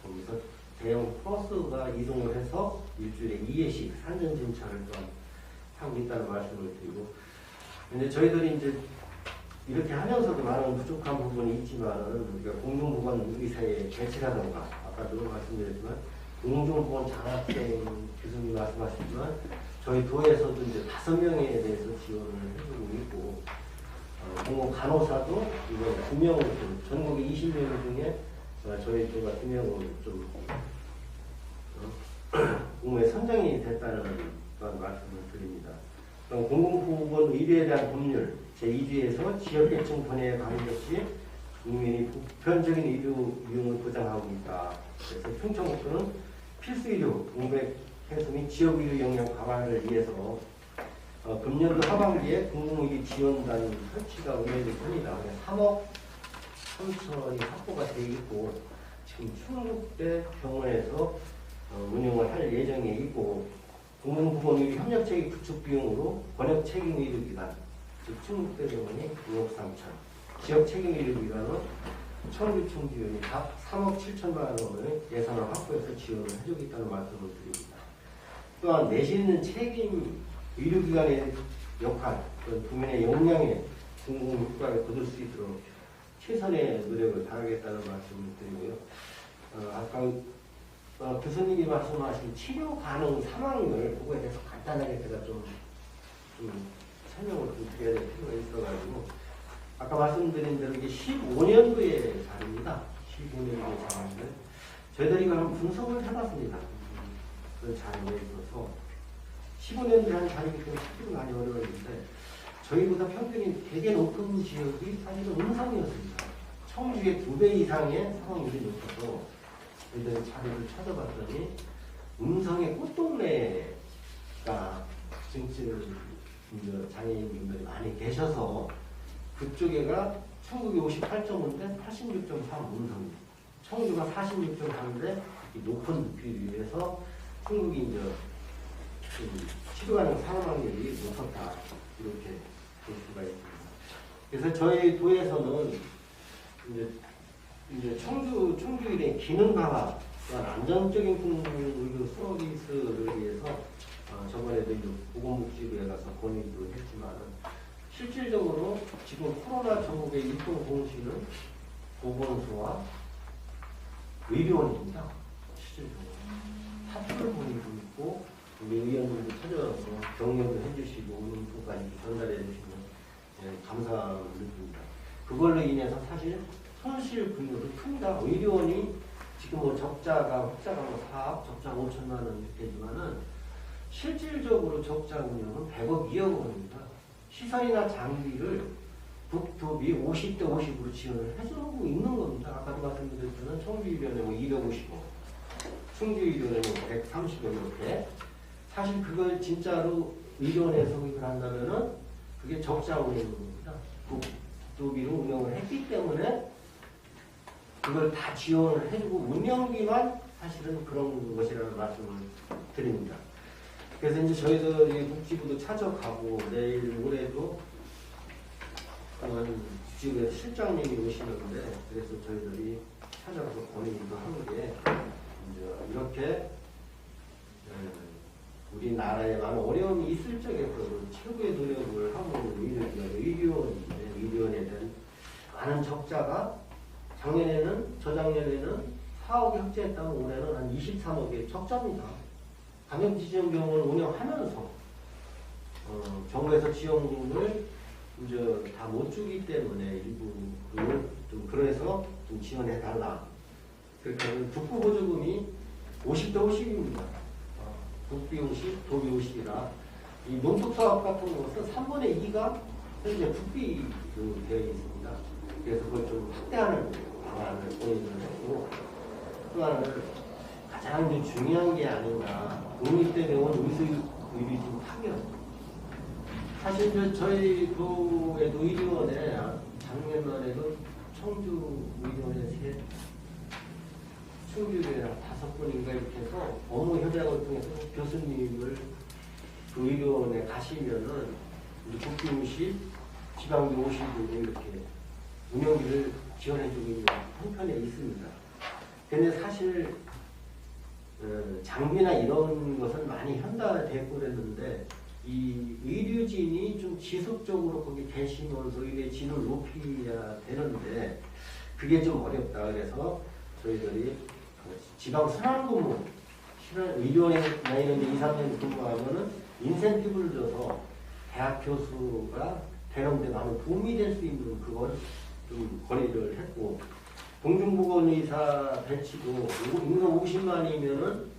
거기서 대형 버스가 이동을 해서 일주일에 2회씩 산전진찰을 또 하고 있다는 말씀을 드리고, 근데 저희들이 이제 이렇게 하면서도 많은 부족한 부분이 있지만은 우리가 공중보건 의사의 개체라든가 아까도 말씀드렸지만 공중보건 장학생 교수님 말씀하셨지만 저희 도에서도 이제 5명에 대해서 지원을 해주고 있고, 공공 간호사도 이거 2명을 좀 전국에 20명 중에 저희 도가 2명을 좀 공무에 선정이 됐다는 그런 말씀을 드립니다. 그럼 공공보건 의료에 대한 법률 제2주에서 지역계층 분야에 관계없이 국민이 보편적인 의료 이용을 보장하고 있다. 그래서 충청 목표는 필수 의료, 공백 해소 및 지역 의료 역량 강화를 위해서 금년도 하반기에 공공의료 지원단 설치가 의뢰될 겁니다. 3억 3천이 확보가 되어 있고 지금 충북대 병원에서 운영을 할 예정에 있고, 공공보건의료 협력체계 구축 비용으로 권역책임의료기관 즉 충북대 병원이 6억 3천, 지역책임의료기관은 청주청지원이 각 3억 7천만 원을 예산을 확보해서 지원을 해주겠다는 말씀을 드립니다. 또한 내실 있는 책임 의료기관의 역할, 국민의 역량에 공공효과를 거둘 수 있도록 최선의 노력을 다하겠다는 말씀을 드리고요. 아까 교수님이 말씀하신 치료 가능 사망률 그거에 대해서 간단하게 제가 좀 설명을 좀 드려야 될 필요가 있어가지고, 아까 말씀드린 대로 이게 15년도의 자료입니다. 15년도의 자료인데 저희들이 이걸 한번 분석을 해봤습니다. 그런 자료에 있어서 15년도에 한 자료이기 때문에 찾기도 많이 어려웠는데 저희보다 평균이 되게 높은 지역이 사실은 음성이었습니다. 청주의 2배 이상의 사망률이 높아서 저희들이 자료를 찾아봤더니 음성의 꽃동네가 증치를 이제 장애인분들이 많이 계셔서 그쪽에가 청주가 58.5인데 86.3 음성입니다. 청주가 46.3인데 높은 비율에서 충북이 이제 치료하는 사람 확률이 높았다 이렇게 볼 수가 있습니다. 그래서 저희 도에서는 이제 청주일의 기능 강화 또한 안정적인 의료 서비스를 위해서 저번에도 이제 보건복지부에 가서 건의도 했지만 실질적으로 지금 코로나 전국의 일본 공시는 보건소와 의료원입니다. 실질적으로 사표를 보내고 있고 우리 의원님도 찾아와서 격려도 해주시고 의견까지 전달해 주시면 감사를 느낍니다. 그걸로 인해서 사실 손실 분율이 큽니다. 의료원이 지금 뭐 적자가 흑자가 뭐 4억, 적자 5천만 원 되지만은 실질적으로 적자 운영은 100억, 2억 원입니다. 시설이나 장비를 국토비 50대 50으로 지원을 해주고 있는 겁니다. 아까도 말씀드렸지만 청주의료원에 뭐 250억, 충주의료원에 뭐 130억 이렇게 사실 그걸 진짜로 의료원에서 구입을 한다면은 그게 적자 운영입니다. 국토비로 운영을 했기 때문에 그걸 다 지원을 해주고 운영비만 사실은 그런 것이라는 말씀을 드립니다. 그래서 이제 저희들이 복지부도 찾아가고 내일 모레도 지역에 실장님이 오시는데 그래서 저희들이 찾아가서 건의도 하는 게 이제 이렇게 우리나라에 많은 어려움이 있을 적에서 최고의 노력을 하고 의료원에 대한 많은 적자가 작년에는 저작년에는 4억이 흑자했다면 올해는 한 23억의 적자입니다. 감염지정병원을 운영하면서 정부에서 지원금을 이제 다 못 주기 때문에 일부를 좀 그래서 좀 지원해 달라. 그러니까 국부 보조금이 50대 50입니다. 국비 50, 도비 50이라 이 농축사업 같은 것은 3분의 2가 현재 국비로 되어 있습니다. 그래서 그걸 좀 확대하는 방안을 고민을 했고 또 하나는 가장 중요한 게 아닌가 국립대병원 의료진 파견 사실 저희 도에도 의료원에 작년에도 청주 의료원에 충주에 5분인가 이렇게 해서 업무 협약을 통해서 교수님을 그 의료원에 가시면은 국비 50, 지방비 50으로 이렇게 운영비를 지원해주고 있는 한편에 있습니다. 근데 사실 장비나 이런 것은 많이 현대화되고 그랬는데 이 의료진이 좀 지속적으로 거기 계시면서 의료의 질을 높여야 되는데 그게 좀 어렵다. 그래서 저희들이 지방 순환근무, 의료원에 이런 데 2, 3년 근무하면은 인센티브를 줘서 대학 교수가 되는 데 많은 도움이 될 수 있는 그걸 좀 건의를 했고 공중보건의사 배치도 인구 50만이면은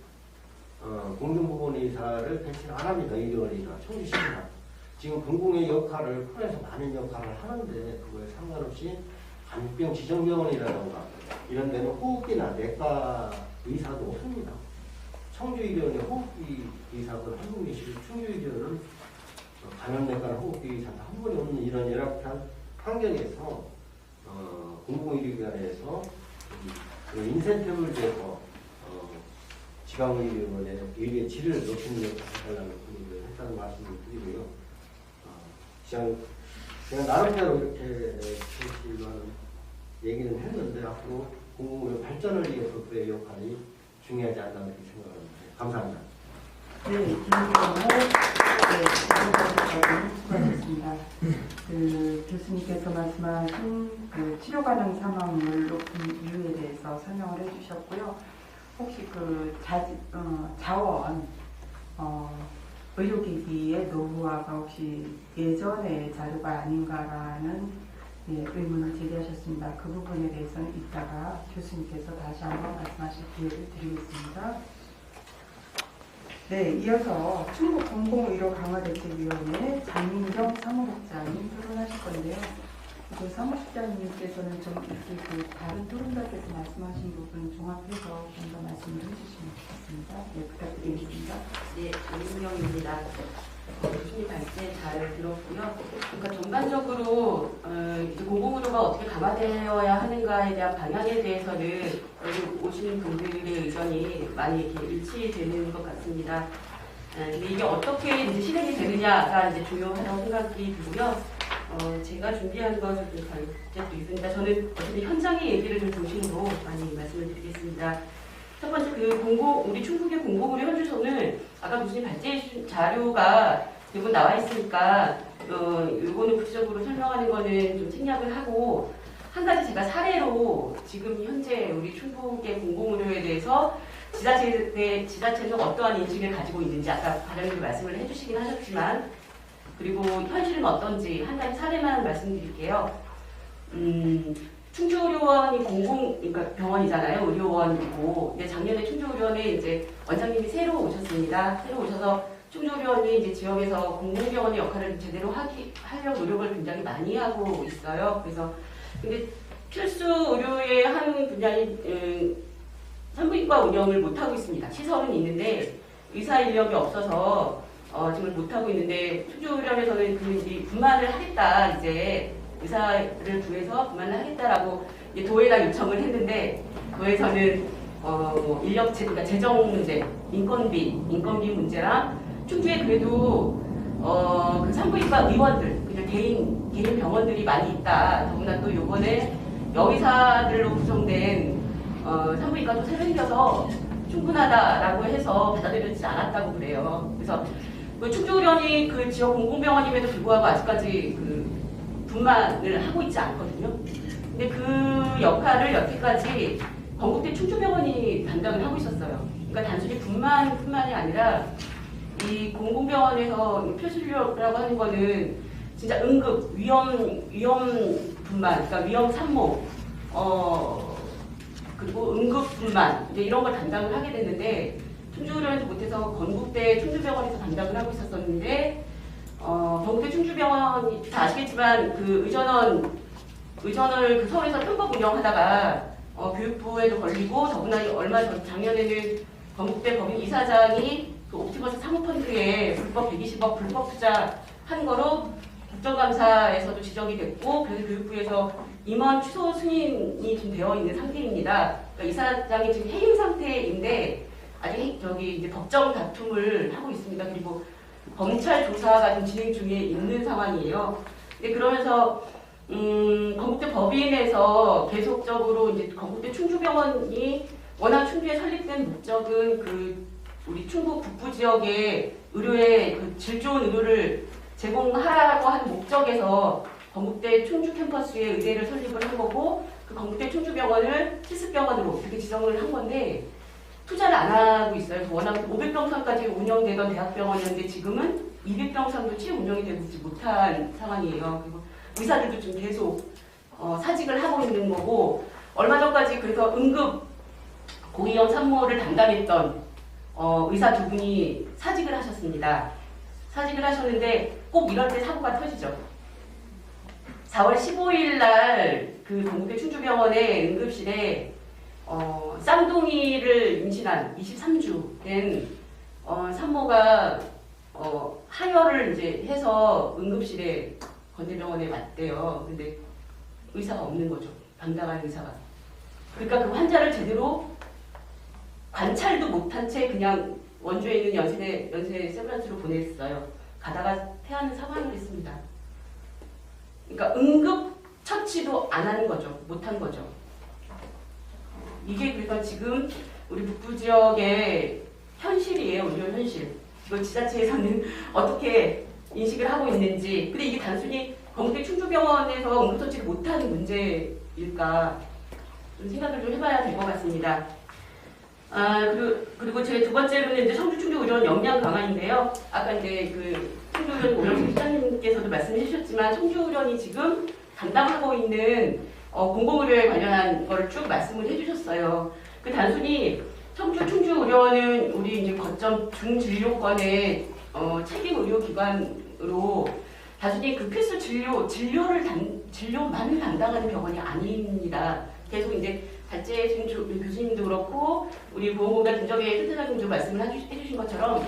공중보건의사를 배치를 안 합니다. 의료원이나 청주시나 지금 공공의 역할을 코로나에서 많은 역할을 하는데 그거에 상관없이 간병 지정병원이라던가 이런 데는 호흡기나 내과 의사도 없습니다. 청주의료원에 호흡기 의사도 한 분 계시고 충주의료원은 감염내과나 호흡기 의사도 한 분이 없는 이런 열악한 환경에서 공공의료기관에서 그런 인센티브를 줘서 지방의료원의 의료의 질을 높이는 역할을 해달라는 분위기를 했다는 말씀을 드리고요. 제가 나름대로 이렇게 얘기는 했는데 앞으로 공공의료 발전을 위해서 그의 역할이 중요하지 않나 이렇게 생각합니다. 감사합니다. 네, 김의원을 수고하셨습니다. 그 교수님께서 말씀하신 그 치료 가능 사망률 높은 이유에 대해서 설명을 해주셨고요. 혹시 그 자원 의료기기의 노후화가 혹시 예전의 자료가 아닌가라는 의문을 제기하셨습니다. 그 부분에 대해서는 이따가 교수님께서 다시 한번 말씀하실 기회를 드리겠습니다. 네, 이어서 충북공공의료강화대책위원회 장민경 사무국장님 토론하실 건데요. 그 사무국장님께서는 좀 이렇게 그 다른 토론자께서 말씀하신 부분 종합해서 좀 더 말씀을 해주시면 좋겠습니다. 네, 부탁드리겠습니다. 네, 장민경입니다. 교수님 말씀 네, 잘 들었고요. 그러니까 전반적으로 이제 공공의료가 어떻게 강화되어야 하는가에 대한 방향에 대해서는 여기 오시는 분들의 의견이 많이 이렇게 일치되는 것 같습니다. 근데 이게 어떻게 이제 실행이 되느냐가 이제 중요하다고 생각이 들고요. 제가 준비한 것을 좀 가르쳐 있습니다. 저는 어차피 현장의 얘기를 좀 중심으로 많이 말씀을 드리겠습니다. 첫 번째 우리 충북의 공공의료 현주소는 아까 교수님 발제 자료가 대부분 나와 있으니까 이거는 구체적으로 설명하는 거는 좀 생략을 하고 한 가지 제가 사례로 지금 현재 우리 충북의 공공의료에 대해서 지자체는 어떠한 인식을 가지고 있는지 아까 과장님도 말씀을 해주시긴 하셨지만 그리고 현실은 어떤지 한 가지 사례만 말씀드릴게요. 충주의료원이 그러니까 병원이잖아요. 의료원이고. 근데 작년에 충주의료원에 이제 원장님이 새로 오셨습니다. 새로 오셔서 충주의료원이 이제 지역에서 공공병원의 역할을 제대로 하려고 노력을 굉장히 많이 하고 있어요. 그래서 근데 필수 의료의 한 분야인 산부인과 운영을 못 하고 있습니다. 시설은 있는데 의사 인력이 없어서 지금 못 하고 있는데 충주의료원에서는 그 분만을 하겠다 이제. 의사를 구해서 그만을 하겠다라고 도에다 요청을 했는데 도에서는 그러니까 재정 문제, 인건비 문제랑 충주에 그래도 그 산부인과 의원들, 그냥 개인 병원들이 많이 있다. 더구나 또 요번에 여의사들로 구성된 산부인과도 새로 생겨서 충분하다라고 해서 받아들여지지 않았다고 그래요. 그래서 그 충주의료원이 그 지역 공공병원임에도 불구하고 아직까지 분만을 하고 있지 않거든요. 근데 그 역할을 여태까지 건국대 충주병원이 담당을 하고 있었어요. 그러니까 단순히 분만뿐만이 아니라 이 공공병원에서 필수의료라고 하는 거는 진짜 응급 위험 분만, 그러니까 위험 산모, 그리고 응급 분만 이제 이런 걸 담당을 하게 됐는데 충주의료원에서 못해서 건국대 충주병원에서 담당을 하고 있었었는데. 건국대 충주병원이 다 아시겠지만 그 의전을 그 서울에서 편법 운영하다가 교육부에도 걸리고 더구나 얼마 전 작년에는 건국대 법인 이사장이 그 옵티머스 사모펀드에 불법 120억 불법 투자한 거로 국정감사에서도 지적이 됐고 그래서 교육부에서 임원 취소 승인이 좀 되어 있는 상태입니다. 그러니까 이사장이 지금 해임 상태인데 아직 이제 법정 다툼을 하고 있습니다. 그리고 검찰 조사가 좀 진행 중에 있는 상황이에요. 근데 그러면서 건국대 법인에서 계속적으로 이제 건국대 충주병원이 워낙 충주에 설립된 목적은 우리 충북 북부 지역의 의료에 질 좋은 의료를 제공하라고 하는 목적에서 건국대 충주 캠퍼스에 의대를 설립을 한 거고 그 건국대 충주병원을 필수병원으로 이렇게 지정을 한 건데. 투자를 안 하고 있어요. 워낙 500병상까지 운영되던 대학병원이었는데 지금은 200병상도 채 운영이 되고 있지 못한 상황이에요. 그리고 의사들도 좀 계속 사직을 하고 있는 거고 얼마 전까지 그래서 응급 고위험 산모를 담당했던 의사 두 분이 사직을 하셨습니다. 사직을 하셨는데 꼭 이럴 때 사고가 터지죠. 4월 15일 날 그 건국대 충주병원의 응급실에 쌍둥이를 임신한 23주 된 산모가 하혈을 이제 해서 응급실에 건대병원에 왔대요. 근데 의사가 없는 거죠. 담당할 의사가. 그러니까 그 환자를 제대로 관찰도 못한 채 그냥 원주에 있는 연세 세브란스로 보냈어요. 가다가 태하는 상황이 됐습니다. 그러니까 응급 처치도 안 하는 거죠. 못한 거죠. 이게 그러니까 지금 우리 북부 지역의 현실이에요. 의료 현실. 이걸 지자체에서는 어떻게 인식을 하고 있는지. 근데 이게 단순히 건국대 충주병원에서 응급처치를 못하는 문제일까 좀 생각을 좀 해봐야 될 것 같습니다. 그리고 제 두 번째로는 이제 청주 충주의료원 역량 강화인데요. 아까 이제 그 충주의료원 오영식 실장님께서도 말씀해 주셨지만 청주의료원이 지금 담당하고 있는 공공의료에 관련한 거를 쭉 말씀을 해주셨어요. 그 단순히 청주 충주의료원은 우리 이제 거점 중진료권의 책임 의료기관으로 단순히 그 필수 진료만 담당하는 병원이 아닙니다. 계속 이제 발제 지금 교수님도 그렇고 우리 보건공단 김정혜 센터장님도 말씀을 해주신 것처럼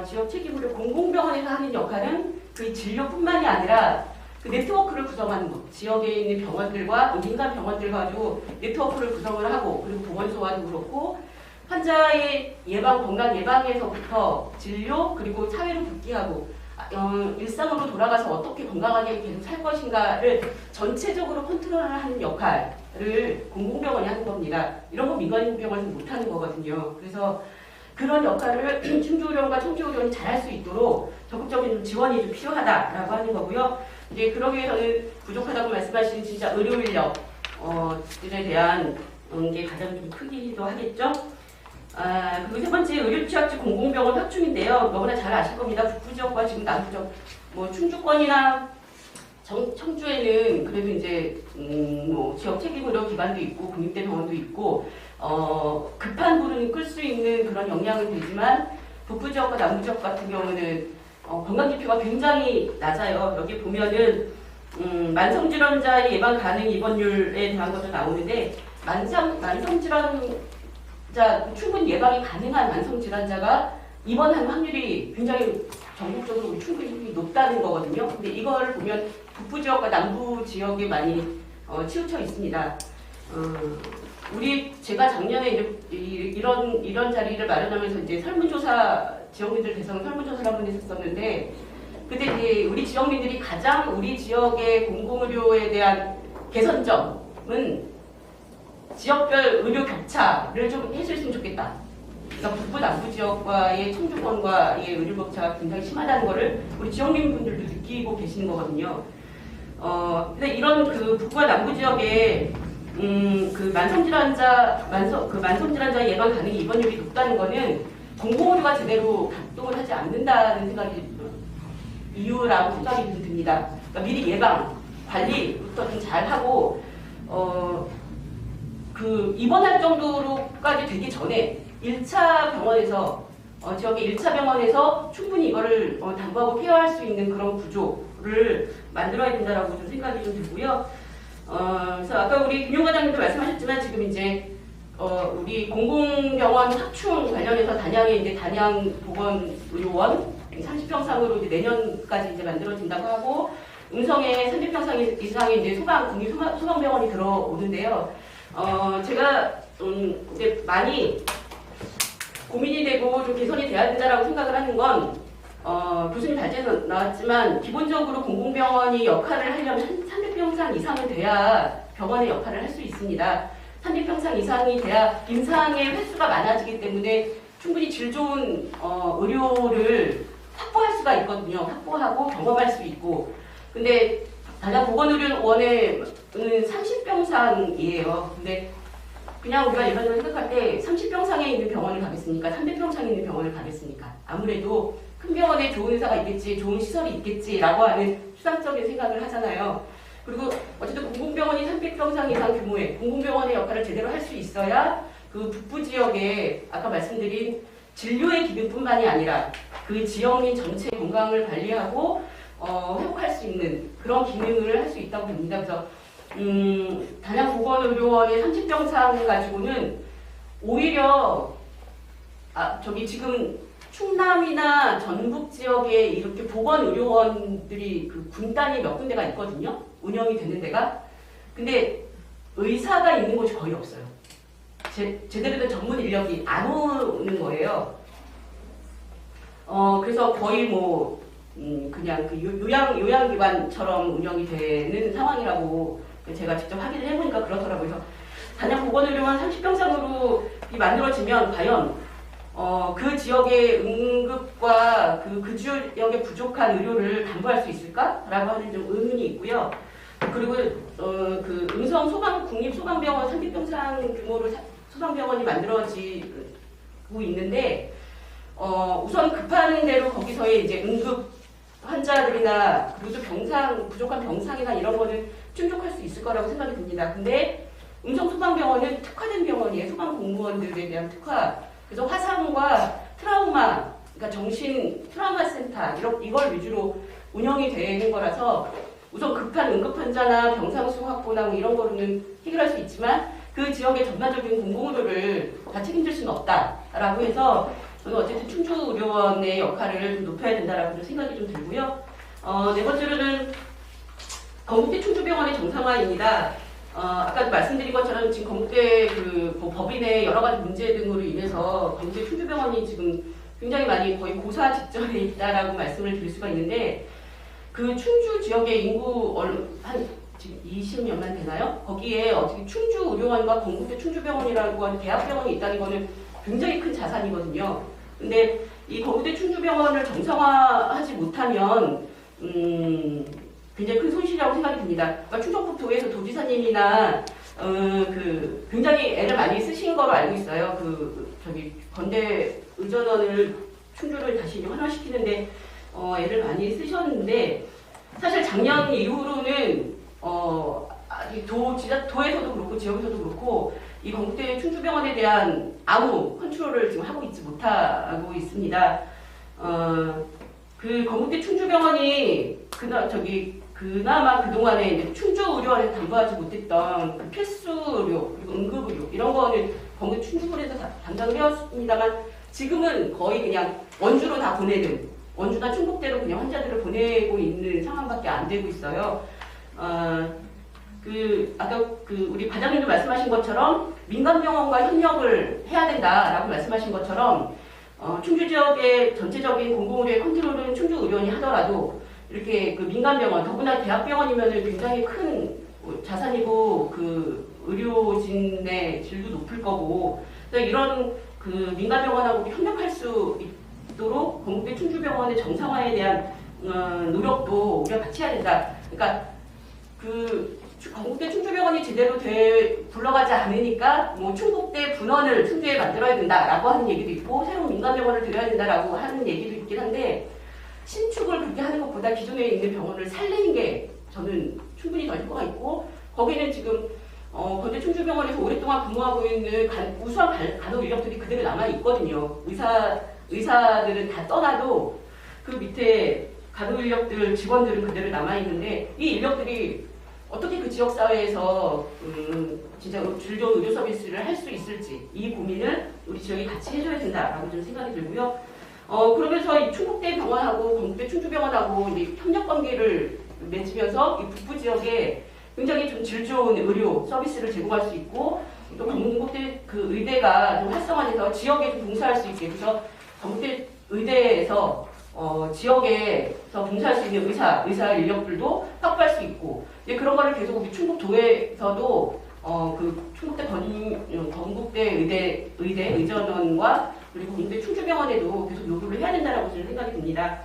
지역 책임으로 공공병원에서 하는 역할은 그 진료뿐만이 아니라 그 네트워크를 구성하는 것. 지역에 있는 병원들과 민간 병원들 가지고 네트워크를 구성을 하고 그리고 보건소와도 그렇고 환자의 예방, 건강 예방에서부터 진료 그리고 사회로 복귀하고 일상으로 돌아가서 어떻게 건강하게 계속 살 것인가를 전체적으로 컨트롤하는 역할을 공공병원이 하는 겁니다. 이런 거 민간병원에서 못하는 거거든요. 그래서 그런 역할을 충주의료원과 청주의료원이 잘할 수 있도록 적극적인 지원이 좀 필요하다라고 하는 거고요. 이제 그러기 위해서는 부족하다고 말씀하신 진짜 의료 인력들에 대한 게 가장 좀 크기도 하겠죠. 그리고 세 번째 의료취약지 공공병원 확충인데요. 너무나 잘 아실 겁니다. 북부 지역과 지금 남부 지역, 뭐 충주권이나 청주에는 그래도 이제 뭐 지역 책임 의료 기관도 있고 국립대 병원도 있고 급한 부르는 끌 수 있는 그런 역량은 되지만 북부 지역과 남부 지역 같은 경우는 건강 지표가 굉장히 낮아요. 여기 보면은 만성질환자의 예방 가능 입원율에 대한 것도 나오는데 충분히 예방이 가능한 만성질환자가 입원하는 확률이 굉장히 전국적으로 충분히 높다는 거거든요. 근데 이걸 보면 북부 지역과 남부 지역에 많이 치우쳐 있습니다. 제가 작년에 이제 이런 자리를 마련하면서 이제 설문조사 지역민들 대상 설문조사를 한번 했었는데 그때 이제 우리 지역민들이 가장 우리 지역의 공공의료에 대한 개선점은 지역별 의료 격차를 좀 해줬으면 좋겠다. 그러니까 북부 남부 지역과의 청주권과의 의료 격차가 굉장히 심하다는 거를 우리 지역민분들도 느끼고 계시는 거거든요. 근데 이런 그 북부와 남부 지역에 그 만성질환자 예방 가능 입원율이 높다는 거는 공공의료가 제대로 작동을 하지 않는다는 이유라고 생각이 듭니다. 그러니까 미리 예방, 관리부터 좀 잘하고 그 입원할 정도로까지 되기 전에 1차 병원에서 지역의 1차 병원에서 충분히 이거를 담보하고 케어할 수 있는 그런 구조를 만들어야 된다라고 좀 생각이 좀 들고요. 그래서 아까 우리 김용 과장님도 말씀하셨지만 지금 이제 우리 공공병원 확충 관련해서 단양에 이제 단양보건의료원 30평상으로 이제 내년까지 이제 만들어진다고 하고 음성에 300평상 이상의 이제 국립소방병원이 들어오는데요. 제가 이제 많이 고민이 되고 좀 개선이 돼야 된다라고 생각을 하는 건 교수님 발제에서 나왔지만 기본적으로 공공병원이 역할을 하려면 300평상 이상은 돼야 병원의 역할을 할 수 있습니다. 300평상 이상이 돼야 임상의 횟수가 많아지기 때문에 충분히 질 좋은 의료를 확보할 수가 있거든요. 확보하고 경험할 수 있고. 근데 단양보건의료원에는 30평상이에요. 근데 그냥 우리가 일반적으로 생각할 때 30평상에 있는 병원을 가겠습니까? 300평상에 있는 병원을 가겠습니까? 아무래도 큰 병원에 좋은 의사가 있겠지, 좋은 시설이 있겠지라고 하는 추상적인 생각을 하잖아요. 그리고 어쨌든 공공병원이 300평상 이상 규모의 공공병원의 역할을 제대로 할 수 있어야 그 북부 지역에 아까 말씀드린 진료의 기능뿐만이 아니라 그 지역민 전체 건강을 관리하고 회복할 수 있는 그런 기능을 할 수 있다고 봅니다. 그래서 단양보건의료원의 30평상 가지고는 오히려 저기 지금 충남이나 전북 지역에 이렇게 보건의료원들이 그 군단이 몇 군데가 있거든요. 운영이 되는 데가. 근데 의사가 있는 곳이 거의 없어요. 제대로 된 전문 인력이 안 오는 거예요. 그래서 거의 뭐 그냥 그 요양기관처럼 운영이 되는 상황이라고 제가 직접 확인을 해보니까 그렇더라고요. 그래서 단양보건의료원 30평상으로 만들어지면 과연 그 지역의 응급과 그 지역의 부족한 의료를 담보할 수 있을까라고 하는 좀 의문이 있고요. 그리고 그 음성 국립소방병원 30평상 규모로 소방병원이 만들어지고 있는데 우선 급한 대로 거기서의 이제 응급 환자들이나 그리고 또 부족한 병상이나 이런 거는 충족할 수 있을 거라고 생각이 듭니다. 근데 음성소방병원은 특화된 병원이에요. 소방 공무원들에 대한 특화. 그래서 화상과 트라우마, 그러니까 정신 트라우마 센터 이걸 위주로 운영이 되는 거라서 우선 급한 응급 환자나 병상수 확보나 뭐 이런 거로는 해결할 수 있지만 그 지역의 전반적인 공공의료를 다 책임질 수는 없다라고 해서 저는 어쨌든 충주의료원의 역할을 좀 높여야 된다라고 좀 생각이 좀 들고요. 네 번째로는 건국대 충주병원의 정상화입니다. 아까도 말씀드린 것처럼 지금 건국대 뭐 법인의 여러 가지 문제 등으로 인해서 건국대 충주병원이 지금 굉장히 많이 거의 고사 직전에 있다라고 말씀을 드릴 수가 있는데 그 충주 지역의 인구 한 지금 20년만 되나요? 거기에 어떻게 충주의료원과 건국대 충주병원이라고 하는 대학병원이 있다는 거는 굉장히 큰 자산이거든요. 근데 이 건국대 충주병원을 정상화하지 못하면 굉장히 큰 손실이라고 생각이 듭니다. 그러니까 충청북도에서 도지사님이나 굉장히 애를 많이 쓰신 거로 알고 있어요. 저기 건대 의전원을 충주를 다시 환원시키는데 애를 많이 쓰셨는데 사실 작년 이후로는 도에서도 그렇고 지역에서도 그렇고 이 건국대 충주병원에 대한 아무 컨트롤을 지금 하고 있지 못하고 있습니다. 그 건국대 충주병원이 그나마 그동안에 이제 충주의료원에서 담보하지 못했던 그 필수의료 그리고 응급의료 이런 거는 건국대 충주군에서 담당을 해왔습니다만 지금은 거의 그냥 원주로 다 보내는 원주나 충북대로 그냥 환자들을 보내고 있는 상황밖에 안 되고 있어요. 아까 우리 과장님도 말씀하신 것처럼 민간병원과 협력을 해야 된다라고 말씀하신 것처럼 충주 지역의 전체적인 공공의료의 컨트롤은 충주의료원이 하더라도 이렇게 그 민간병원, 더구나 대학병원이면은 굉장히 큰 자산이고 그 의료진의 질도 높을 거고 이런 그 민간병원하고 협력할 수 있도록 건국대 충주병원의 정상화에 대한 노력도 우리가 같이 해야 된다. 그러니까 건국대 충주병원이 제대로 굴러가지 않으니까 뭐 충북대 분원을 충주에 만들어야 된다라고 하는 얘기도 있고 새로운 민간병원을 들여야 된다라고 하는 얘기도 있긴 한데 신축을 그렇게 하는 것보다 기존에 있는 병원을 살리는 게 저는 충분히 더 효과가 있고 거기는 지금 건대 충주병원에서 오랫동안 근무하고 있는 우수한 간호 인력들이 그대로 남아 있거든요. 의사들은 다 떠나도 그 밑에 간호 인력들 직원들은 그대로 남아 있는데 이 인력들이 어떻게 그 지역 사회에서 진짜 질 좋은 의료 서비스를 할 수 있을지 이 고민을 우리 지역이 같이 해줘야 된다라고 좀 생각이 들고요. 그러면서 이 충북대 병원하고 건국대 충주병원하고 이제 협력 관계를 맺으면서 이 북부 지역에 굉장히 좀 질 좋은 의료 서비스를 제공할 수 있고 또 건국대 그 의대가 좀 활성화돼서 지역에 좀 봉사할 수 있게 그래서 건국대 의대에서 지역에서 봉사할 수 있는 의사 인력들도 확보할 수 있고 이제 그런 거를 계속 우리 충북도에서도 그 충북대 건국대 의전원과 그리고 건국대 충주병원에도 계속 요구를 해야 된다라고 저는 생각이 듭니다.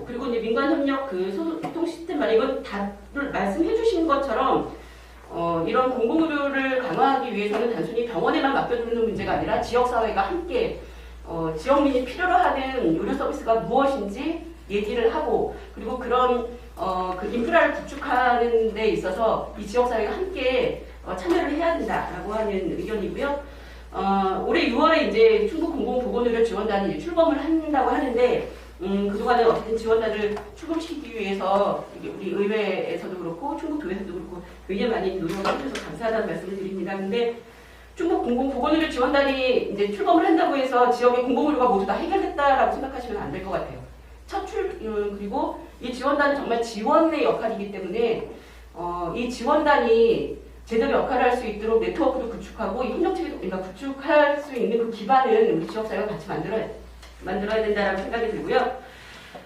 그리고 이제 민간협력 그 소통 시스템 말이야 이건 다들 말씀해 주신 것처럼 이런 공공의료를 강화하기 위해서는 단순히 병원에만 맡겨두는 문제가 아니라 지역사회가 함께 지역민이 필요로 하는 의료 서비스가 무엇인지 얘기를 하고 그리고 그런 그 인프라를 구축하는 데 있어서 이 지역사회가 함께 참여를 해야 된다라고 하는 의견이고요. 올해 6월에 이제 충북 공공보건의료 지원단이 출범을 한다고 하는데 그동안에 어쨌든 지원단을 출범시키기 위해서 우리 의회에서도 그렇고 충북도에서도 그렇고 굉장히 많이 노력을 해주셔서 감사하다는 말씀을 드립니다. 근데 충북 공공보건의료 지원단이 이제 출범을 한다고 해서 지역의 공공의료가 모두 다 해결됐다라고 생각하시면 안 될 것 같아요. 그리고 이 지원단은 정말 지원의 역할이기 때문에 이 지원단이 제대로 역할을 할 수 있도록 네트워크도 구축하고 이 협력체계도 우리가 구축할 수 있는 그 기반을 우리 지역사회가 같이 만들어야 된다라고 생각이 들고요.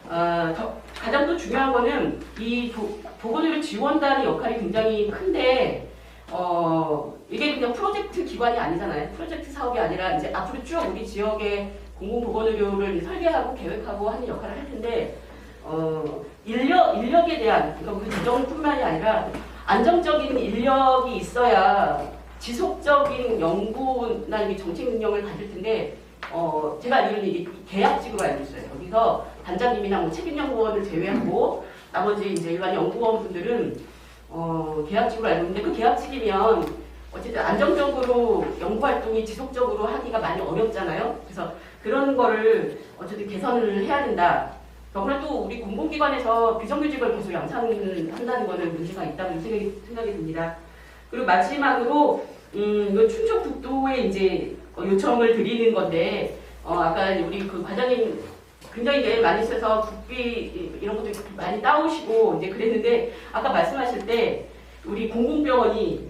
가장 또 중요한 거는 이 보건의료 지원단의 역할이 굉장히 큰데 이게 그냥 프로젝트 기관이 아니잖아요. 프로젝트 사업이 아니라 이제 앞으로 쭉 우리 지역의 공공보건의료를 설계하고 계획하고 하는 역할을 할 텐데 인력에 대한 그러니까 우리 재정뿐만이 아니라 안정적인 인력이 있어야 지속적인 연구나 정책 능력을 가질 텐데 제가 알기로는 이게 계약직으로 알고 있어요. 여기서 단장님이나 뭐 책임연구원을 제외하고 나머지 이제 일반 연구원분들은 계약직으로 알고 있는데 그 계약직이면 어쨌든 안정적으로 연구활동이 지속적으로 하기가 많이 어렵잖아요. 그래서 그런 거를 어쨌든 개선을 해야 된다. 더구나 또 우리 공공기관에서 비정규직을 계속 양산한다는 거는 문제가 있다고 생각이 듭니다. 그리고 마지막으로 충청북도에 이제 요청을 드리는 건데 아까 우리 그 과장님 굉장히 이제 많이 쓰셔서 국비 이런 것도 많이 따오시고 이제 그랬는데 아까 말씀하실 때 우리 공공병원이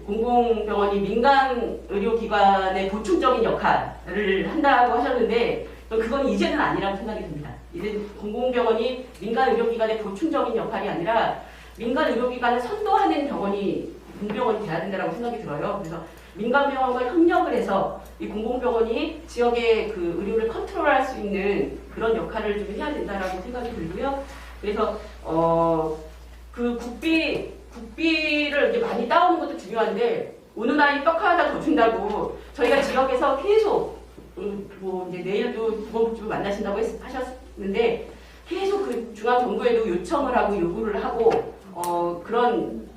민간 의료기관의 보충적인 역할을 한다고 하셨는데 그건 이제는 아니라고 생각이 듭니다. 이제 공공병원이 민간 의료기관의 보충적인 역할이 아니라 민간 의료기관을 선도하는 병원이 공병원이 돼야 된다고 생각이 들어요. 그래서 민간 병원과 협력을 해서 이 공공병원이 지역의 그 의료를 컨트롤할 수 있는 그런 역할을 좀 해야 된다라고 생각이 들고요. 그래서 그 국비를 이제 많이 따오는 것도 중요한데 오는 아이 떡 하나 더 준다고 저희가 지역에서 계속 뭐 이제 내일도 보건복지부 만나신다고 하셨는데 계속 그 중앙정부에도 요청을 하고 요구를 하고 그런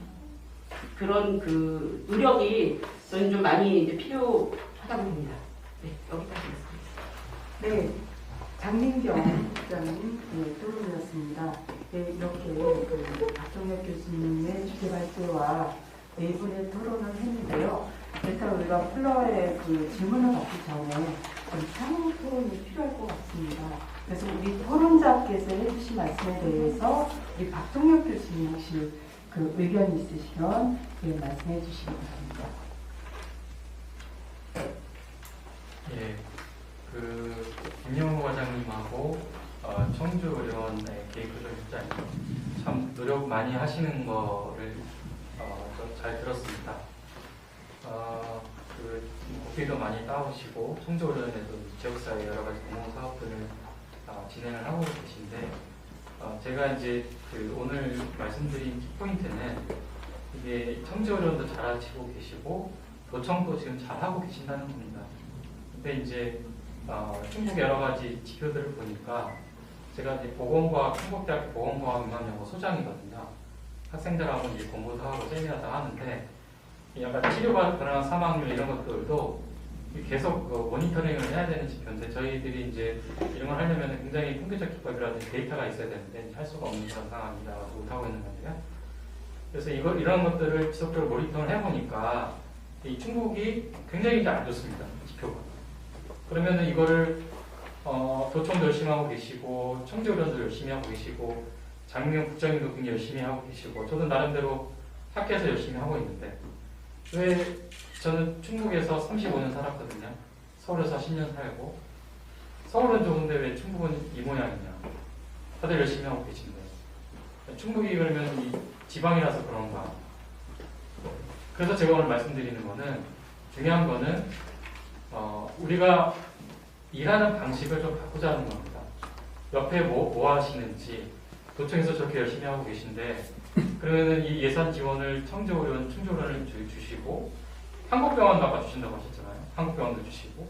그 노력이 저는 좀 많이 이제 필요하다고 봅니다. 네, 여기까지 말씀드리겠습니다. 네, 장민경 국장님 토론이었습니다. 네, 이렇게 그 박정혁 교수님의 주제 발표와 네 분의 토론을 했는데요. 일단 우리가 플러의 그 질문을 받기 전에 좀 상호 토론이 필요할 것 같습니다. 그래서 우리 토론자께서 해주신 말씀에 대해서 우리 박정혁 교수님 혹시 그 의견이 있으시면 예, 말씀해 주시기 바랍니다. 예, 그 김영호 과장님하고 청주의료원의 계획조정실장님 참 노력 많이 하시는 거를 잘 들었습니다. 그 국비도 많이 따오시고 청주의료원에도 지역사회 여러 가지 공공 사업들을 진행을 하고 계신데 제가 이제 그 오늘 말씀드린 키포인트는 이게 청주의료원도 잘하시고 계시고 도청도 지금 잘하고 계신다는 겁니다. 근데 이제 충북 여러 가지 지표들을 보니까 제가 이제 보건과학, 충북대학교 보건과학영양연구 소장이거든요. 학생들하고 이제 공부도 하고 세미나도 하는데 약간 치료받거나 사망률 이런 것들도 계속 모니터링을 해야 되는 지표인데 저희들이 이제 이런 걸 하려면 굉장히 통계적 기법이라든지 데이터가 있어야 되는데 할 수가 없는 그런 상황이라 못하고 있는 거예요. 그래서 이런 것들을 지속적으로 모니터를 해보니까 이 충북이 굉장히 이제 안 좋습니다. 지표가. 그러면은 이거를 도청도 열심히 하고 계시고 청주의료원도 열심히 하고 계시고 장민경 국장님도 굉장히 열심히 하고 계시고 저도 나름대로 학회에서 열심히 하고 있는데 왜 저는 충북에서 35년 살았거든요. 서울에서 10년 살고 서울은 좋은데 왜 충북은 이 모양이냐. 다들 열심히 하고 계신데 충북이 그러면 이 지방이라서 그런가. 그래서 제가 오늘 말씀드리는 거는 중요한 거는 우리가 일하는 방식을 좀 바꾸자는 겁니다. 옆에 뭐 하시는지 도청에서 저렇게 열심히 하고 계신데 그러면은 이 예산 지원을 청주의료원, 충주의료원을 주시고 한국병원도 아까 주신다고 하셨잖아요. 한국병원도 주시고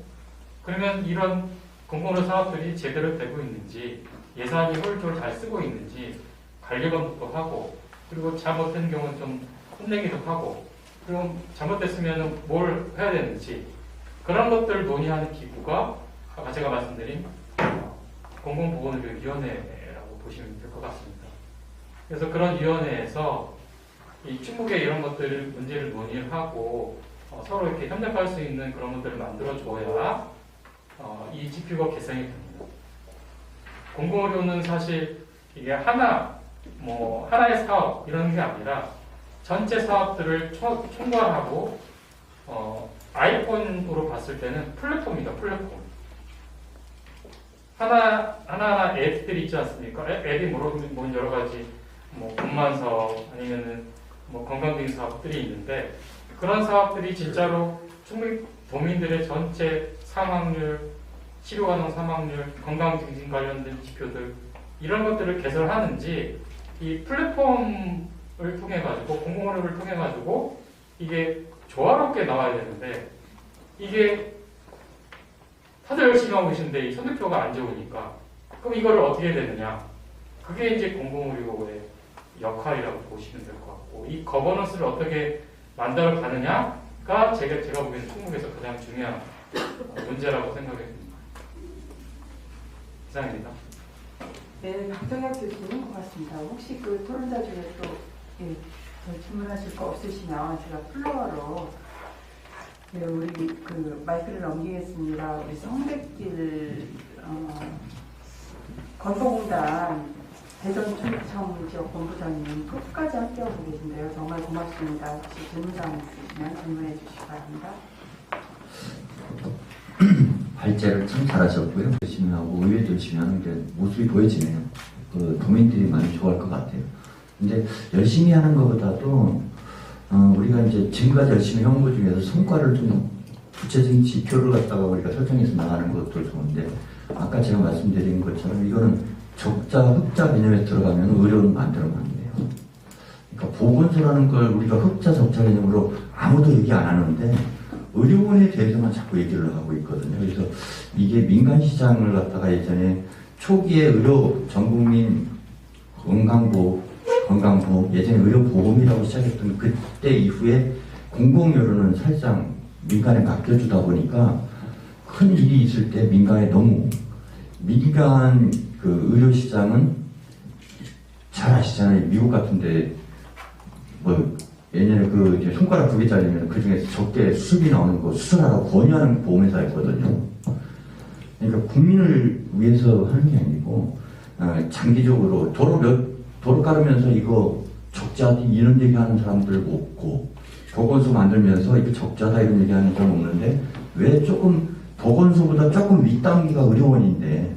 그러면 이런 공공의료 사업들이 제대로 되고 있는지 예산이 효율적으로 잘 쓰고 있는지 관리 감독도 하고 그리고 잘못된 경우는 좀 혼내기도 하고 그리고 잘못됐으면 뭘 해야 되는지 그런 것들을 논의하는 기구가 아까 제가 말씀드린 공공보건의료위원회라고 보시면 될 것 같습니다. 그래서 그런 위원회에서 이 충북의 이런 것들을 문제를 논의를 하고 서로 이렇게 협력할 수 있는 그런 것들을 만들어줘야 이 지표가 개선이 됩니다. 공공의료는 사실 이게 하나의 사업 이런 게 아니라 전체 사업들을 총괄하고 아이폰으로 봤을 때는 플랫폼입니다. 플랫폼. 하나하나 앱들이 있지 않습니까? 앱이 뭐 여러 가지 공만 사업 아니면은 건강증 사업들이 있는데 그런 사업들이 진짜로 충북 도민들의 전체 사망률, 치료 가능 사망률, 건강 증진 관련된 지표들 이런 것들을 개설하는지 이 플랫폼을 통해 가지고 공공의료를 통해 가지고 이게 조화롭게 나와야 되는데 이게 다들 열심히 하고 계신데 이 선택표가 안 좋으니까 그럼 이거를 어떻게 해야 되느냐 그게 이제 공공의료의 역할이라고 보시면 될 것 같고 이 거버넌스를 어떻게 만들어 가느냐가 제가 보기에는 충북에서 가장 중요한 문제라고 생각합니다. 이상입니다. 네, 박정혁 교수님 고맙습니다. 혹시 그 토론자 중에 또 더 질문하실 거 없으시면 제가 플로어로 네, 우리 그 마이크를 넘기겠습니다. 우리 성백길 건보공단 대전충청 지역 본부장님 끝까지 함께하고 계신데요. 정말 고맙습니다. 혹시 질문사항 있으시면 질문해 주시기 바랍니다. 발제를 참 잘하셨고요. 열심히 하고 의외도 열심히 하는 게 모습이 보여지네요. 그 도민들이 많이 좋아할 것 같아요. 근데 열심히 하는 것보다도 우리가 이제 지금까지 열심히 해온 것 중에서 성과를 좀 구체적인 지표를 갖다가 우리가 설정해서 나가는 것도 좋은데 아까 제가 말씀드린 것처럼 이거는 적자, 흑자 개념에 들어가면 의료는 만들어면 안 돼요. 그러니까 보건소라는 걸 우리가 흑자, 적자 개념으로 아무도 얘기 안 하는데 의료원에 대해서만 자꾸 얘기를 하고 있거든요. 그래서 이게 민간 시장을 갖다가 예전에 초기에 의료 전국민 건강보 예전에 의료보험이라고 시작했던 그때 이후에 공공의료는 사실상 민간에 맡겨주다 보니까 큰 일이 있을 때 민간에 너무 민간 그 의료시장은 잘 아시잖아요. 미국 같은데 뭐 예전에 그 이제 손가락 2개 잘리면 그 중에서 적게 수습이 나오는 거 수술하라고 권유하는 보험회사였거든요. 그러니까 국민을 위해서 하는 게 아니고 장기적으로 도로 깔으면서 이거 적자다 이런 얘기하는 사람들 없고 보건소 만들면서 이거 적자다 이런 얘기하는 사람 없는데 왜 조금 보건소보다 조금 윗단계가 의료원인데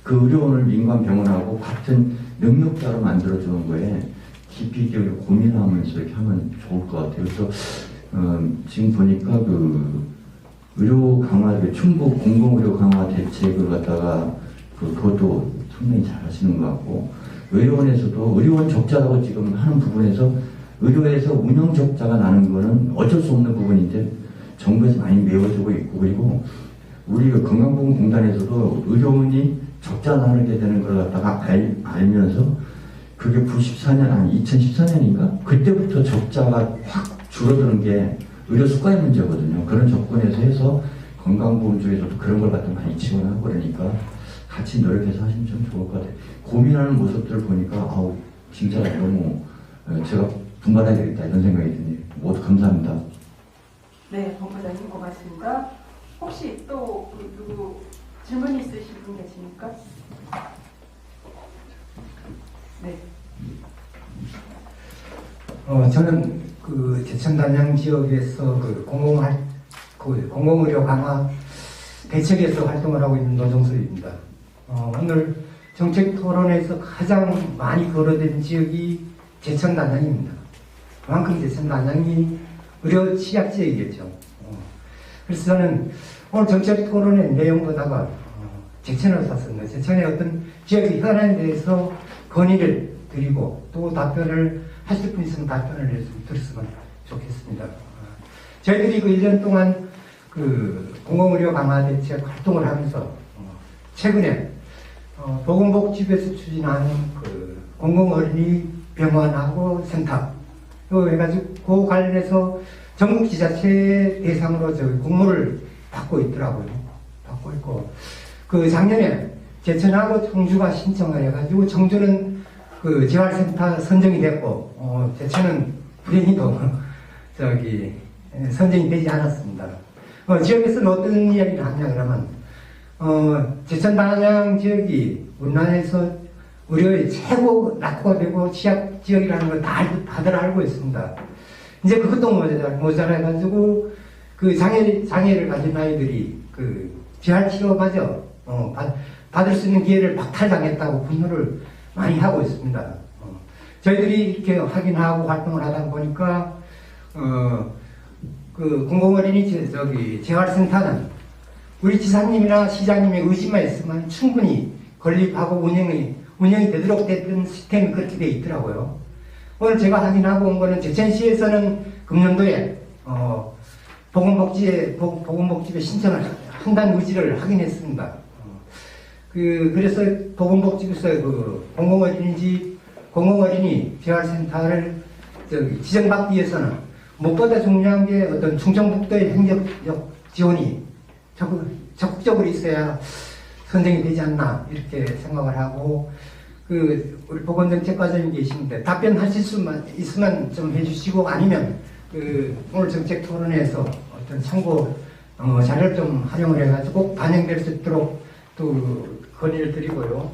그 의료원을 민간 병원하고 같은 능력자로 만들어주는 거에 깊이 있게 고민하면서 이렇게 하면 좋을 것 같아요. 그래서 지금 보니까 그 의료 강화, 충북 공공의료 강화 대책을 갖다가 그것도 상당히 잘 하시는 것 같고 의료원에서도 의료원 적자라고 지금 하는 부분에서 의료에서 운영 적자가 나는 거는 어쩔 수 없는 부분인데 정부에서 많이 메워주고 있고 그리고 우리 건강보험공단에서도 의료원이 적자 나게 되는 걸 갖다가 알면서 그게 2014년인가? 그때부터 적자가 확 줄어드는 게 의료 수가의 문제거든요. 그런 접근에서 해서 건강보험 쪽에서도 그런 걸 갖다 많이 지원하고 그러니까 같이 노력해서 하시면 좀 좋을 것 같아요. 고민하는 모습들 보니까 아우 진짜 너무 제가 분발해야 되겠다 이런 생각이 드네요. 모두 감사합니다. 네, 본부장님 고맙습니다. 혹시 또 누구 질문 있으신 분 계십니까? 네. 저는 그 제천 단양 지역에서 그 공공의료 강화 대책에서 활동을 하고 있는 노정수입니다. 오늘 정책 토론에서 가장 많이 거론된 지역이 제천 단양입니다. 그만큼 제천 단양이 의료 취약 지역이겠죠. 그래서 저는 오늘 정책 토론의 내용보다가 제천을 샀습니다. 제천의 어떤 지역의 현안에 대해서 건의를 드리고 또 답변을 하실 분 있으면 답변을 드렸으면 좋겠습니다. 저희들이 그 1년 동안 그 공공의료 강화 대책 활동을 하면서 최근에 보건복지부에서 추진한 그 공공어린이 병원하고 센터 또 해가지고 그 관련해서 전국 지자체 대상으로 저희 공모를 받고 있더라고요. 받고 있고 그 작년에 제천하고 청주가 신청을 해가지고 청주는 그 재활센터 선정이 됐고 제천은 불행히도 선정이 되지 않았습니다. 지역에서는 어떤 이야기를 하냐 그러면 제천 단양 지역이 우리나라에서 의료의 최고 낙후되고 취약 지역이라는 걸 다들 알고 있습니다. 이제 그것도 모자라가지고 그 장애를 가진 아이들이 그 재활치료마저 받을 수 있는 기회를 박탈당했다고 분노를 많이 하고 있습니다. 저희들이 이렇게 확인하고 활동을 하다 보니까 그 공공어린이 재활센터는 우리 지사님이나 시장님의 의지만 있으면 충분히 건립하고 운영이 되도록 됐던 시스템이 그렇게 돼 있더라고요. 오늘 제가 확인하고 온 거는 제천시에서는 금년도에 보건복지부에 신청을 한다는 의지를 확인했습니다. 그래서 보건복지부에서 그 공공어린이 재활센터를 지정받기 위해서는 무엇보다 중요한 게 어떤 충청북도의 행정적 지원이 적극적으로 있어야 선정이 되지 않나 이렇게 생각을 하고 우리 보건정책과장님 계시는데 답변하실 수만 있으면 좀 해주시고 아니면 오늘 정책 토론에서 어떤 참고 자료를 좀 활용을 해가지고 꼭 반영될 수 있도록 또 건의를 드리고요.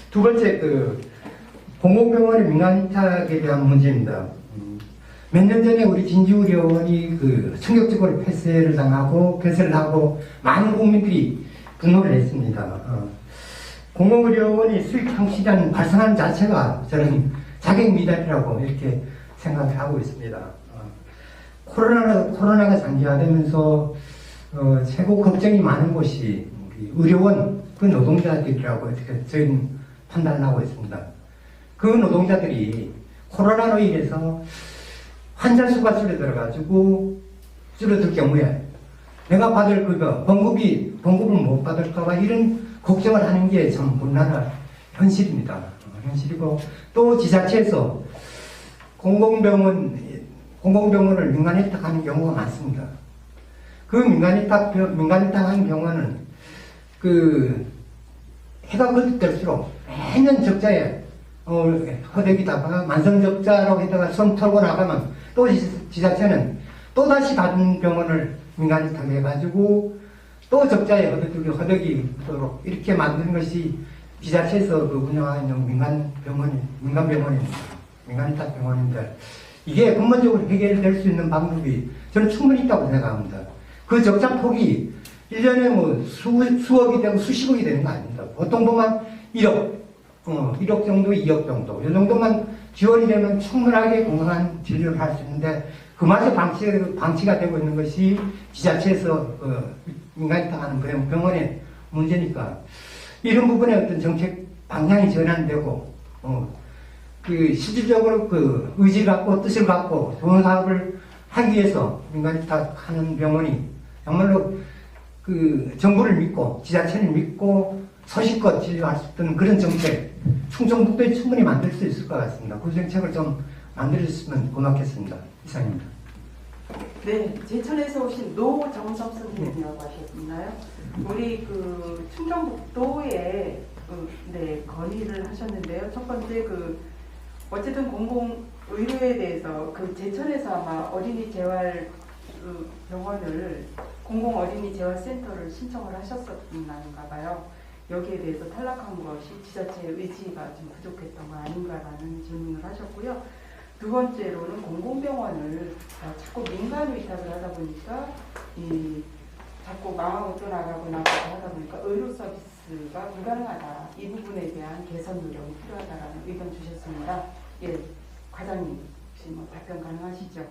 두 번째 공공병원의 민간 위탁에 대한 문제입니다. 몇 년 전에 우리 진주의료원이 충격적으로 폐쇄를 당하고 폐쇄를 하고 많은 국민들이 분노를 했습니다. 공공의료원이 수익 창출이라는 발상한 자체가 저는 자격 미달이라고 이렇게 생각을 하고 있습니다. 코로나가 장기화되면서 최고 걱정이 많은 곳이 우리 의료원 노동자들이라고 이렇게 저희는 판단을 하고 있습니다. 그 노동자들이 코로나로 인해서 환자 수가 줄어들 경우에 내가 받을 봉급을 못 받을까봐 이런 걱정을 하는 게 참 우리나라 현실입니다. 현실이고 또 지자체에서 공공병원을 민간 혜택하는 경우가 많습니다. 그 민간 혜택하는 병원은 해가 거듭될수록 매년 적자에 허덕이다가 만성적자로 해다가 손 털고 나가면 또 지자체는 또다시 다른 병원을 민간 혜택해가지고 또 적자에 허덕이도록 이렇게 만드는 것이 지자체에서 운영하는 민간 병원입니다. 민간 혜택 병원인데 이게 근본적으로 해결될 수 있는 방법이 저는 충분히 있다고 생각합니다. 그 적자 폭이 1년에 수억이 되고 수십억이 되는 거 아닙니다. 보통 보면 1억 정도, 2억 정도. 이 정도만 지원이 되면 충분하게 건강한 진료를 할 수 있는데 그마저 방치가 되고 있는 것이 지자체에서 민간 혜택하는 병원의 문제니까 이런 부분에 어떤 정책 방향이 전환되고 실질적으로 의지 갖고 뜻을 갖고 좋은 사업을 하기 위해서 민간 혜택하는 병원이 정말로 정부를 믿고 지자체를 믿고 소식껏 진료할 수 있는 그런 정책 충청북도에 충분히 만들 수 있을 것 같습니다. 그 정책을 좀 만들어주시면 고맙겠습니다. 이상입니다. 네, 제천에서 오신 노정섭 선생님이라고 하셨나요? 우리 충청북도에 건의를 하셨는데요. 첫 번째 어쨌든 공공의료에 대해서 제천에서 아마 어린이 재활 병원을 공공 어린이 재활센터를 신청을 하셨었나인가 봐요. 여기에 대해서 탈락한 것이 지자체의 의지가 좀 부족했던 거 아닌가라는 질문을 하셨고요. 두 번째로는 공공병원을 자꾸 민간 위탁을 하다 보니까 자꾸 망하고 또 나가고 하다 보니까 의료 서비스가 불가능하다. 이 부분에 대한 개선 노력이 필요하다라는 의견 주셨습니다. 예, 과장님 혹시 답변 가능하시죠?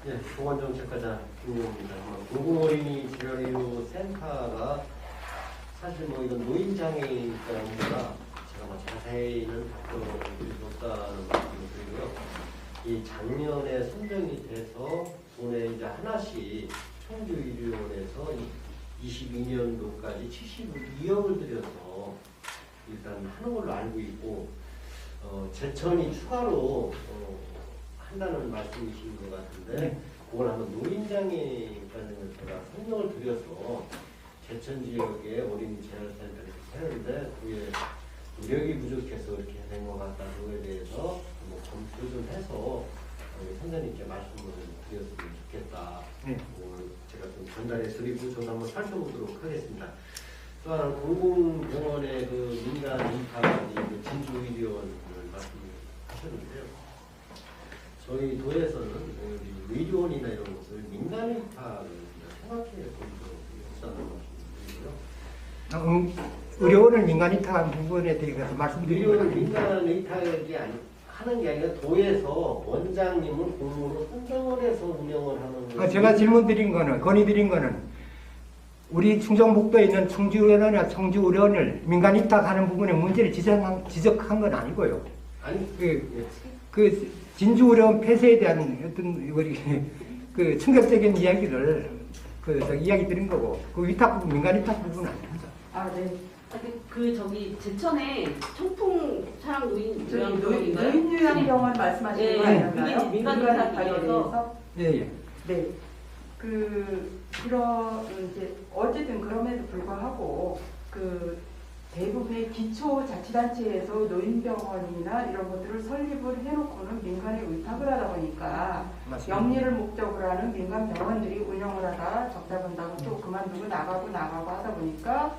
예, 보건정책과장 김용호입니다. 공공어린이 재활의료센터가 사실 이건 노인장애인 때문이라 제가 자세히는 답변을 못하는 말씀을 드리고요. 이 작년에 선정이 돼서 올해 이제 하나씩 청주의료원에서 22년도까지 72억을 들여서 일단 하는 걸로 알고 있고 제천이 추가로 한다는 말씀이신 것 같은데 그걸 한번 노인장애인까지는 제가 설명을 드려서 제천 지역의 어린이 재활센터를 했는데 그게 인력이 부족해서 이렇게 된 것 같다. 그거에 대해서 검토 좀 해서 선생님께 말씀을 드렸으면 좋겠다. 오늘 제가 좀 전달해 드리고 저도 한번 살펴보도록 하겠습니다. 또 하나 공공병원의 민간 인파까지 진주의료원을 말씀하셨는데요. 저희 도에서는 의료원이나 이런 것을 민간 인파를 생각해 본 적이 없다는 말씀드리고요. 의료원을 민간 위탁한 부분에 대해서 말씀드리고 의료원을 민간 위탁이 하는 게 아니라 도에서 원장님을 공무로 선정을 해서 운영을 하는 거예요. 제가 건의드린 거는 우리 충청북도에 있는 청주의료원이나 청주의료원을 민간 위탁하는 부분에 문제를 지적한 건 아니고요. 아니, 진주의료원 폐쇄에 대한 어떤 충격적인 이야기를 이야기 드린 거고 위탁 부분, 민간 위탁 부분은 아닙니다. 네. 제천에 청풍 사랑 노인 요양병원 말씀하시는 거 아닌가요? 민간 위탁이라서. 네. 이제 어쨌든 그럼에도 불구하고 대부분의 기초자치단체에서 노인병원이나 이런 것들을 설립을 해놓고는 민간에 의탁을 하다 보니까 영리를 목적으로 하는 민간 병원들이 운영을 하다 적다 본다고 또 그만두고 나가고 하다 보니까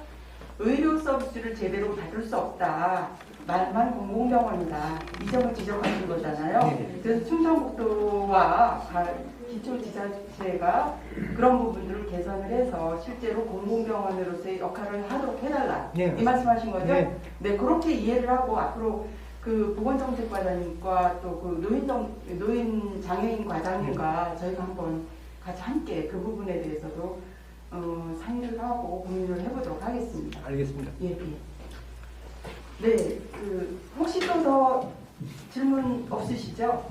의료 서비스를 제대로 받을 수 없다. 말만 공공병원이다. 이 점을 지적하신 거잖아요. 그래서 충청북도와 기초지자체가 그런 부분들을 개선을 해서 실제로 공공병원으로서의 역할을 하도록 해달라. 이 말씀하신 거죠? 네, 그렇게 이해를 하고 앞으로 그 보건정책과장님과 또 그 노인 장애인 과장님과 저희가 한번 같이 함께 그 부분에 대해서도 상의를 하고 고민을 해보도록 하겠습니다. 알겠습니다. 예. 네, 혹시 또 더 질문 없으시죠?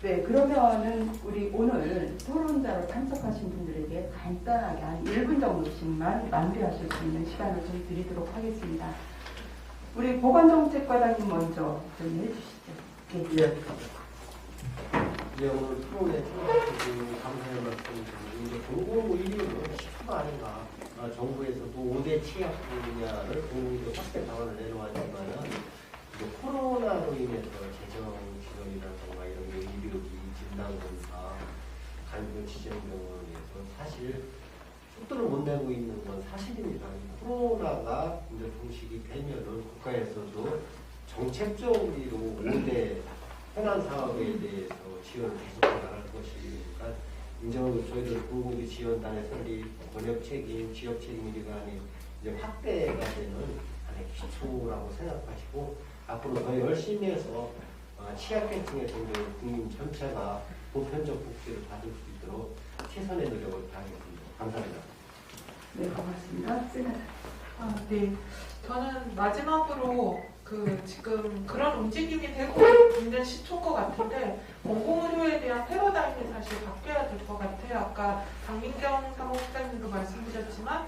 네, 그러면은 우리 오늘 토론자로 참석하신 분들에게 간단하게 한 1분 정도씩만 마무리하실 수 있는 시간을 좀 드리도록 하겠습니다. 우리 보건정책과장님 먼저 좀 해주시죠. 예. 예, 오늘 토론에 참석해주신 감사의 말씀드리고 이제 공공의료는 시초가 아닌가. 정부에서도 5대 취약 분야를 공공의료 확대 방안을 내놓았지만은 이제 코로나로 인해서 재정 지원이라든가 이런 게 의료기 진단검사, 간병 지정병원에서 사실 속도를 못 내고 있는 건 사실입니다. 코로나가 이제 종식이 되면은 국가에서도 정책적으로 5대 현안 사업에 대해서 지원을 계속 나갈 것이니까 인정으로 저희들 공공의료 지원단의 설립, 권역 책임, 지역 책임이간이 이제 확대가 되는 하나의 기초라고 생각하시고 앞으로 더 열심히 해서 취약계층의 정도로 국민 전체가 보편적 복지를 받을 수 있도록 최선의 노력을 다하겠습니다. 감사합니다. 네, 고맙습니다. 네. 저는 마지막으로 지금 그런 움직임이 되고 있는 시초인 것 같은데 공공의료에 대한 패러다임이 사실 바뀌어야 될 것 같아요. 아까 강민경 사무국장님도 말씀드렸지만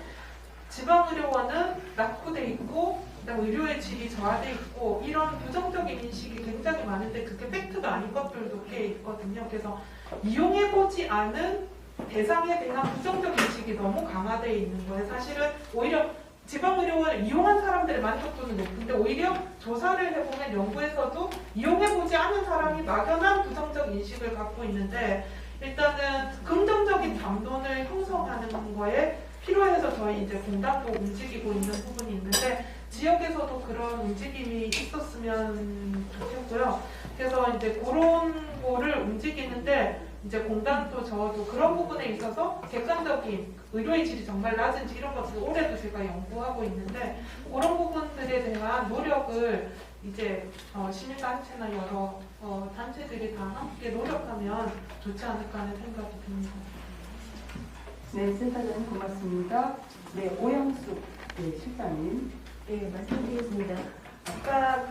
지방의료원은 낙후돼 있고 그다음에 의료의 질이 저하돼 있고 이런 부정적인 인식이 굉장히 많은데 그게 팩트가 아닌 것들도 꽤 있거든요. 그래서 이용해보지 않은 대상에 대한 부정적 인식이 너무 강화되어 있는 거예요. 사실은 오히려 지방의료원을 이용한 사람들의 만족도는 높은데 오히려 조사를 해보면 연구에서도 이용해보지 않은 사람이 막연한 부정적 인식을 갖고 있는데 일단은 긍정적인 담론을 형성하는 거에 필요해서 저희 이제 공단도 움직이고 있는 부분이 있는데 지역에서도 그런 움직임이 있었으면 좋겠고요. 그래서 이제 그런 거를 움직이는데 이제 공단도 저도 그런 부분에 있어서 객관적인 의료의 질이 정말 낮은지 이런 것을 올해도 제가 연구하고 있는데 그런 부분들에 대한 노력을 이제 시민단체나 여러 단체들이 다 함께 노력하면 좋지 않을까 하는 생각이 듭니다. 네, 센터장님 고맙습니다. 네, 오영숙 실장님. 네, 말씀드리겠습니다. 아까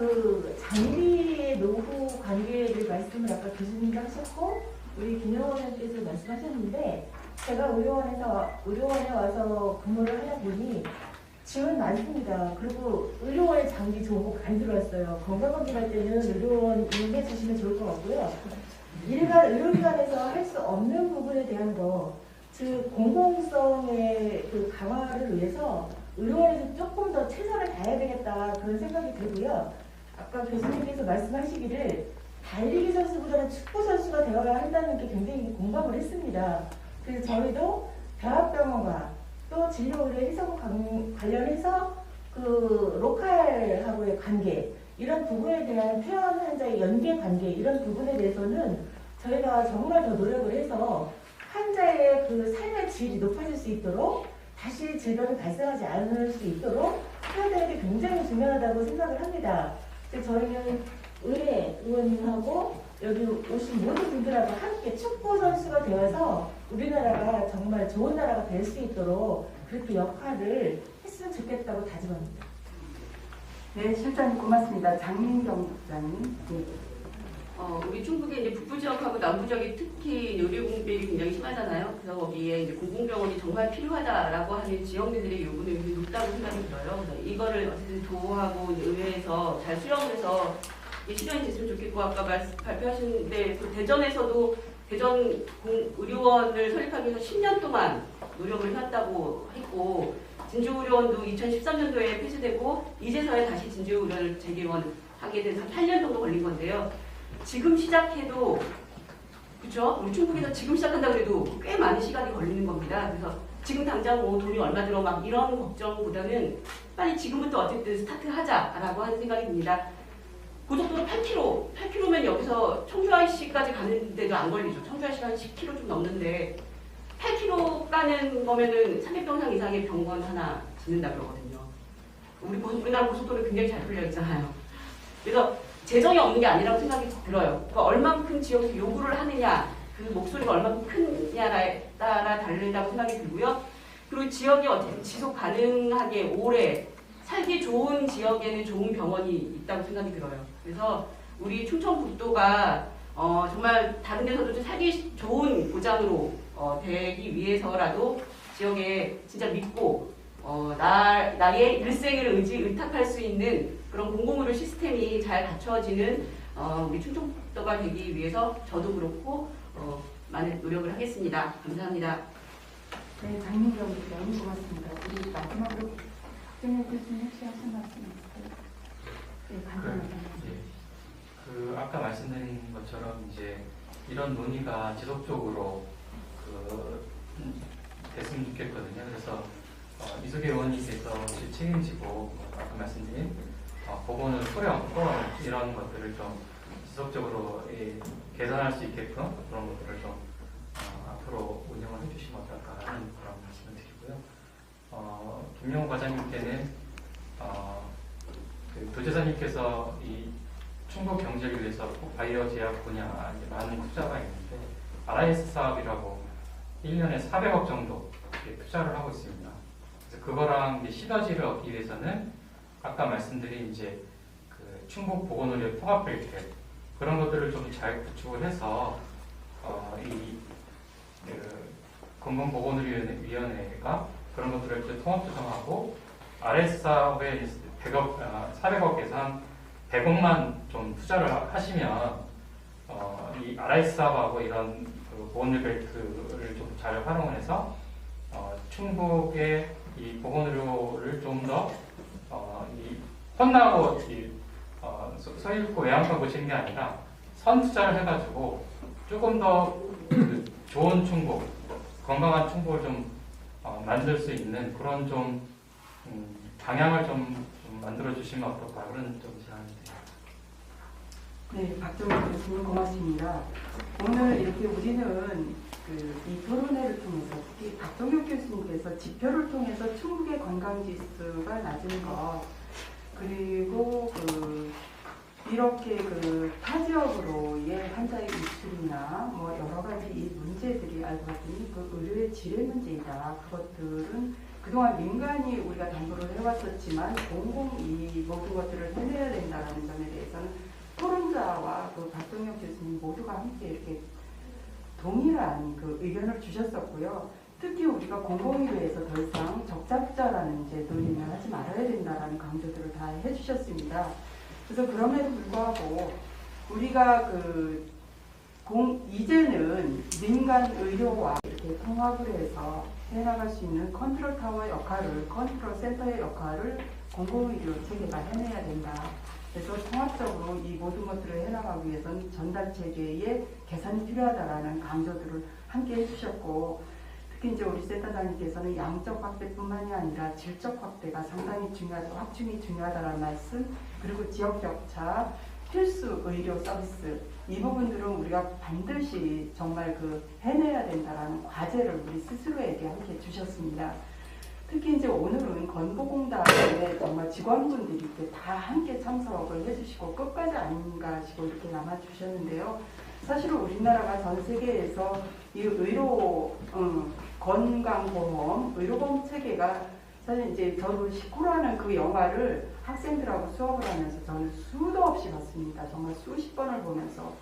장비의 노후 관계를 말씀을 아까 교수님도 하셨고 우리 김영원님께서 말씀하셨는데 제가 의료원에 와서 근무를 하다 보니 지원 많습니다. 그리고 의료원에 장비 좋은 거 많이 들어왔어요. 건강검진할 때는 의료원 이용해 주시면 좋을 것 같고요. 일반 의료기관에서 할 수 없는 부분에 대한 거, 즉 공공성의 강화를 위해서 의료원에서 조금 더 최선을 다해야 되겠다 그런 생각이 들고요. 아까 교수님께서 말씀하시기를 달리기 선수보다는 축구 선수가 되어야 한다는 게 굉장히 공감을 했습니다. 그래서 저희도 대학병원과 또 진료의료 해석 관련해서 로컬하고의 관계 이런 부분에 대한 퇴원 환자의 연계 관계 이런 부분에 대해서는 저희가 정말 더 노력을 해서 환자의 삶의 질이 높아질 수 있도록 다시 질병이 발생하지 않을 수 있도록 해야 되는 게 굉장히 중요하다고 생각을 합니다. 그래서 저희는 의원님하고 여기 오신 모든 분들하고 함께 축구 선수가 되어서 우리나라가 정말 좋은 나라가 될 수 있도록 그렇게 역할을 했으면 좋겠다고 다짐합니다. 네, 실장님 고맙습니다. 장민경 국장님. 네. 우리 충북의 이제 북부 지역하고 남부 지역이 특히 의료 공백이 굉장히 심하잖아요. 그래서 거기에 이제 공공병원이 정말 필요하다라고 하는 지역민들의 요구는 굉장히 높다고 생각이 들어요. 그래서 이거를 어쨌든 도하고 의회에서 잘 수령해서 실현이 됐으면 좋겠고 아까 발표하셨는데 대전에서도 대전 의료원을 설립하기 위해서 10년 동안 노력을 해왔다고 했고 진주의료원도 2013년도에 폐지되고 이제서야 다시 진주의료원을 재개원하게 돼서 8년 정도 걸린 건데요. 지금 시작해도 그렇죠? 우리 충북에서 지금 시작한다 그래도 꽤 많은 시간이 걸리는 겁니다. 그래서 지금 당장 뭐 돈이 얼마 들어 막 이런 걱정보다는 빨리 지금부터 어쨌든 스타트하자라고 하는 생각이 듭니다. 고속도로 8km면 여기서 청주IC까지 가는데도 안 걸리죠. 청주IC가 한 10km 좀 넘는데 8km 가는 거면은 300병상 이상의 병원 하나 짓는다 그러거든요. 우리나라 고속도로 굉장히 잘 풀려 있잖아요. 그래서 재정이 없는 게 아니라고 생각이 들어요. 그러니까 얼만큼 지역에서 요구를 하느냐, 그 목소리가 얼만큼 크냐에 따라 다르다고 생각이 들고요. 그리고 지역이 어쨌든 지속 가능하게 오래 살기 좋은 지역에는 좋은 병원이 있다고 생각이 들어요. 그래서 우리 충청북도가 정말 다른 데서도 좀 살기 좋은 고장으로 되기 위해서라도 지역에 진짜 믿고 나의 일생을 의탁할 수 있는 그런 공공의료 시스템이 잘 갖춰지는 우리 충청북도가 되기 위해서 저도 그렇고 많은 노력을 하겠습니다. 감사합니다. 네, 장민경 의원님 고맙습니다. 우리 마지막으로 박정현 교수님 혹시 하신 말씀 있으세요? 네, 간단하게. 아까 말씀드린 것처럼 이제 이런 논의가 지속적으로 됐으면 좋겠거든요. 그래서 이수계 의원님께서 책임지고 아까 말씀드린 법원을 토론 이런 것들을 좀 지속적으로 개선할 수 있게끔 그런 것들을 좀 앞으로 운영을 해주시면 어떨까 하는 그런 말씀을 드리고요. 김영호 과장님께는 도지사님께서 이 충북 경제를 위해서 바이오 제약 분야 많은 투자가 있는데 RIS 사업이라고 1년에 400억 정도 투자를 하고 있습니다. 그래서 그거랑 시너지를 얻기 위해서는 아까 말씀드린 이제 충북 보건의료 통합벨트 그런 것들을 좀 잘 구축을 해서 이 건강보건의료위원회가 그런 것들을 좀 통합 조정하고 RS 사업에 400억에서 한 100억만 좀 투자를 하시면 이 RIS 사업하고 이런 보건의료 벨트를 좀 잘 활용을 해서 충북의 이 보건의료를 좀 더 혼나고 서일고 외양간 보시는 게 아니라 선 투자를 해가지고 조금 더 좋은 충북, 건강한 충북을 좀 만들 수 있는 그런 좀 방향을 좀 만들어 주시면 어떨까 그런 좀 제안입니다. 네, 박정현 교수님 고맙습니다. 오늘 이렇게 우리는 이 토론회를 통해서 특히 박정현 교수님께서 지표를 통해서 충북의 건강지수가 낮은 것 그리고 이렇게 타 지역으로의 환자의 유출이나 뭐 여러 가지 이 문제들이 알고 봤더니 의료의 질의 문제이다. 그것들은 그동안 민간이 우리가 당부를 해왔었지만 공공이 모든 것들을 해내야 된다는 점에 대해서는 토론자와 박정현 교수님 모두가 함께 이렇게 동일한 의견을 주셨었고요. 특히 우리가 공공의료에서 더 이상 적자부자라는 이제 논의를 하지 말아야 된다라는 강조들을 다 해주셨습니다. 그래서 그럼에도 불구하고 우리가 이제는 민간 의료와 이렇게 통합을 해서 해나갈 수 있는 컨트롤 타워 역할을, 컨트롤 센터의 역할을 공공의료 체계가 해내야 된다. 그래서 통합적으로 이 모든 것들을 해나가기 위해서는 전달 체계의 개선이 필요하다라는 강조들을 함께 해주셨고, 특히 이제 우리 센터장님께서는 양적 확대뿐만이 아니라 질적 확대가 상당히 중요하다, 확충이 중요하다는 말씀, 그리고 지역 격차, 필수 의료 서비스 이 부분들은 우리가 반드시 정말 해내야 된다라는 과제를 우리 스스로에게 함께 주셨습니다. 특히 이제 오늘은 건보공단에 정말 직원분들이 이렇게 다 함께 참석을 해주시고 끝까지 안 가시고 이렇게 남아주셨는데요. 사실 우리나라가 전 세계에서 이 의료 건강보험, 의료보험 체계가 사실 이제 저도 시코라는 그 영화를 학생들하고 수업을 하면서 저는 수도 없이 봤습니다. 정말 수십 번을 보면서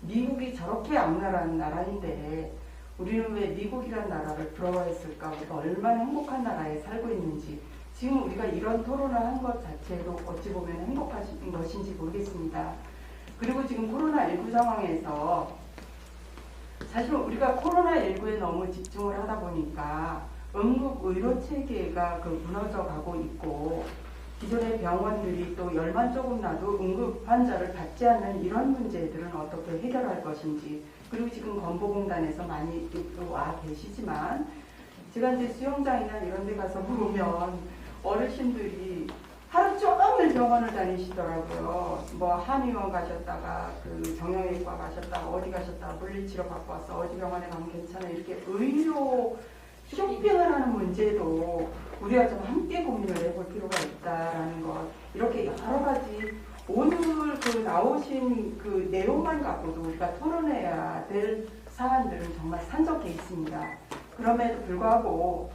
미국이 저렇게 악랄한 나라인데 우리는 왜 미국이란 나라를 부러워했을까? 우리가 얼마나 행복한 나라에 살고 있는지 지금 우리가 이런 토론을 한 것 자체도 어찌 보면 행복하신 것인지 모르겠습니다. 그리고 지금 코로나19 상황에서 사실 우리가 코로나19에 너무 집중을 하다 보니까 응급 의료 체계가 무너져 가고 있고 기존의 병원들이 또 열만 조금 나도 응급 환자를 받지 않는 이런 문제들은 어떻게 해결할 것인지, 그리고 지금 건보공단에서 많이 또 와 계시지만 제가 이제 수영장이나 이런 데 가서 보면 어르신들이 하루 종일 병원을 다니시더라고요. 뭐 한의원 가셨다가 정형외과 가셨다가 어디 가셨다가 물리치료 받고 왔어, 어디 병원에 가면 괜찮아, 이렇게 의료 쇼핑을 하는 문제도 우리가 좀 함께 고민을 해볼 필요가 있다라는 것, 이렇게 여러 가지 오늘 나오신 내용만 갖고도 우리가 토론해야 될 사안들은 정말 산적해 있습니다. 그럼에도 불구하고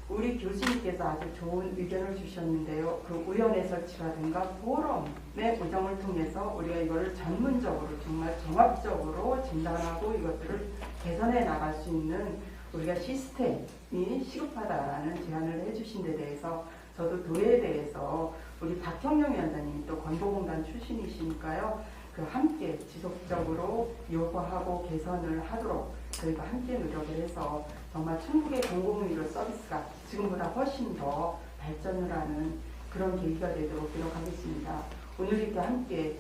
우리 교수님께서 아주 좋은 의견을 주셨는데요. 우연의 설치라든가 포럼의 운영을 통해서 우리가 이거를 전문적으로 정말 종합적으로 진단하고 이것들을 개선해 나갈 수 있는 우리가 시스템이 시급하다라는 제안을 해주신 데 대해서 저도 도에 대해서 우리 박형영 위원장님이 또 건보공단 출신이시니까요. 함께 지속적으로 요구하고 개선을 하도록 저희가 함께 노력을 해서 정말 충북의 공공의료 서비스가 지금보다 훨씬 더 발전을 하는 그런 계기가 되도록 노력하겠습니다. 오늘 이렇게 함께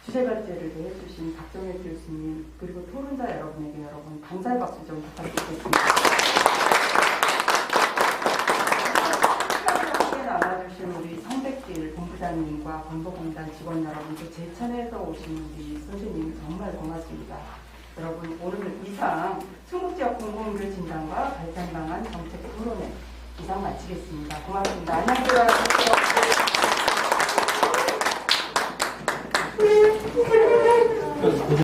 주제발제를 해주신 박정혜 교수님 그리고 토론자 여러분에게 여러분 감사의 박수 좀 부탁드리겠습니다. 함께 나와주신 우리 성백길 본부장님과 건보공단 직원 여러분, 또 제천에서 오신 우리 선생님 정말 고맙습니다. 여러분 오늘 이상 충북지역 공공의료 진단과 발전 방안 정책 토론회 이상 마치겠습니다. 고맙습니다. 안녕히 들어가십시오.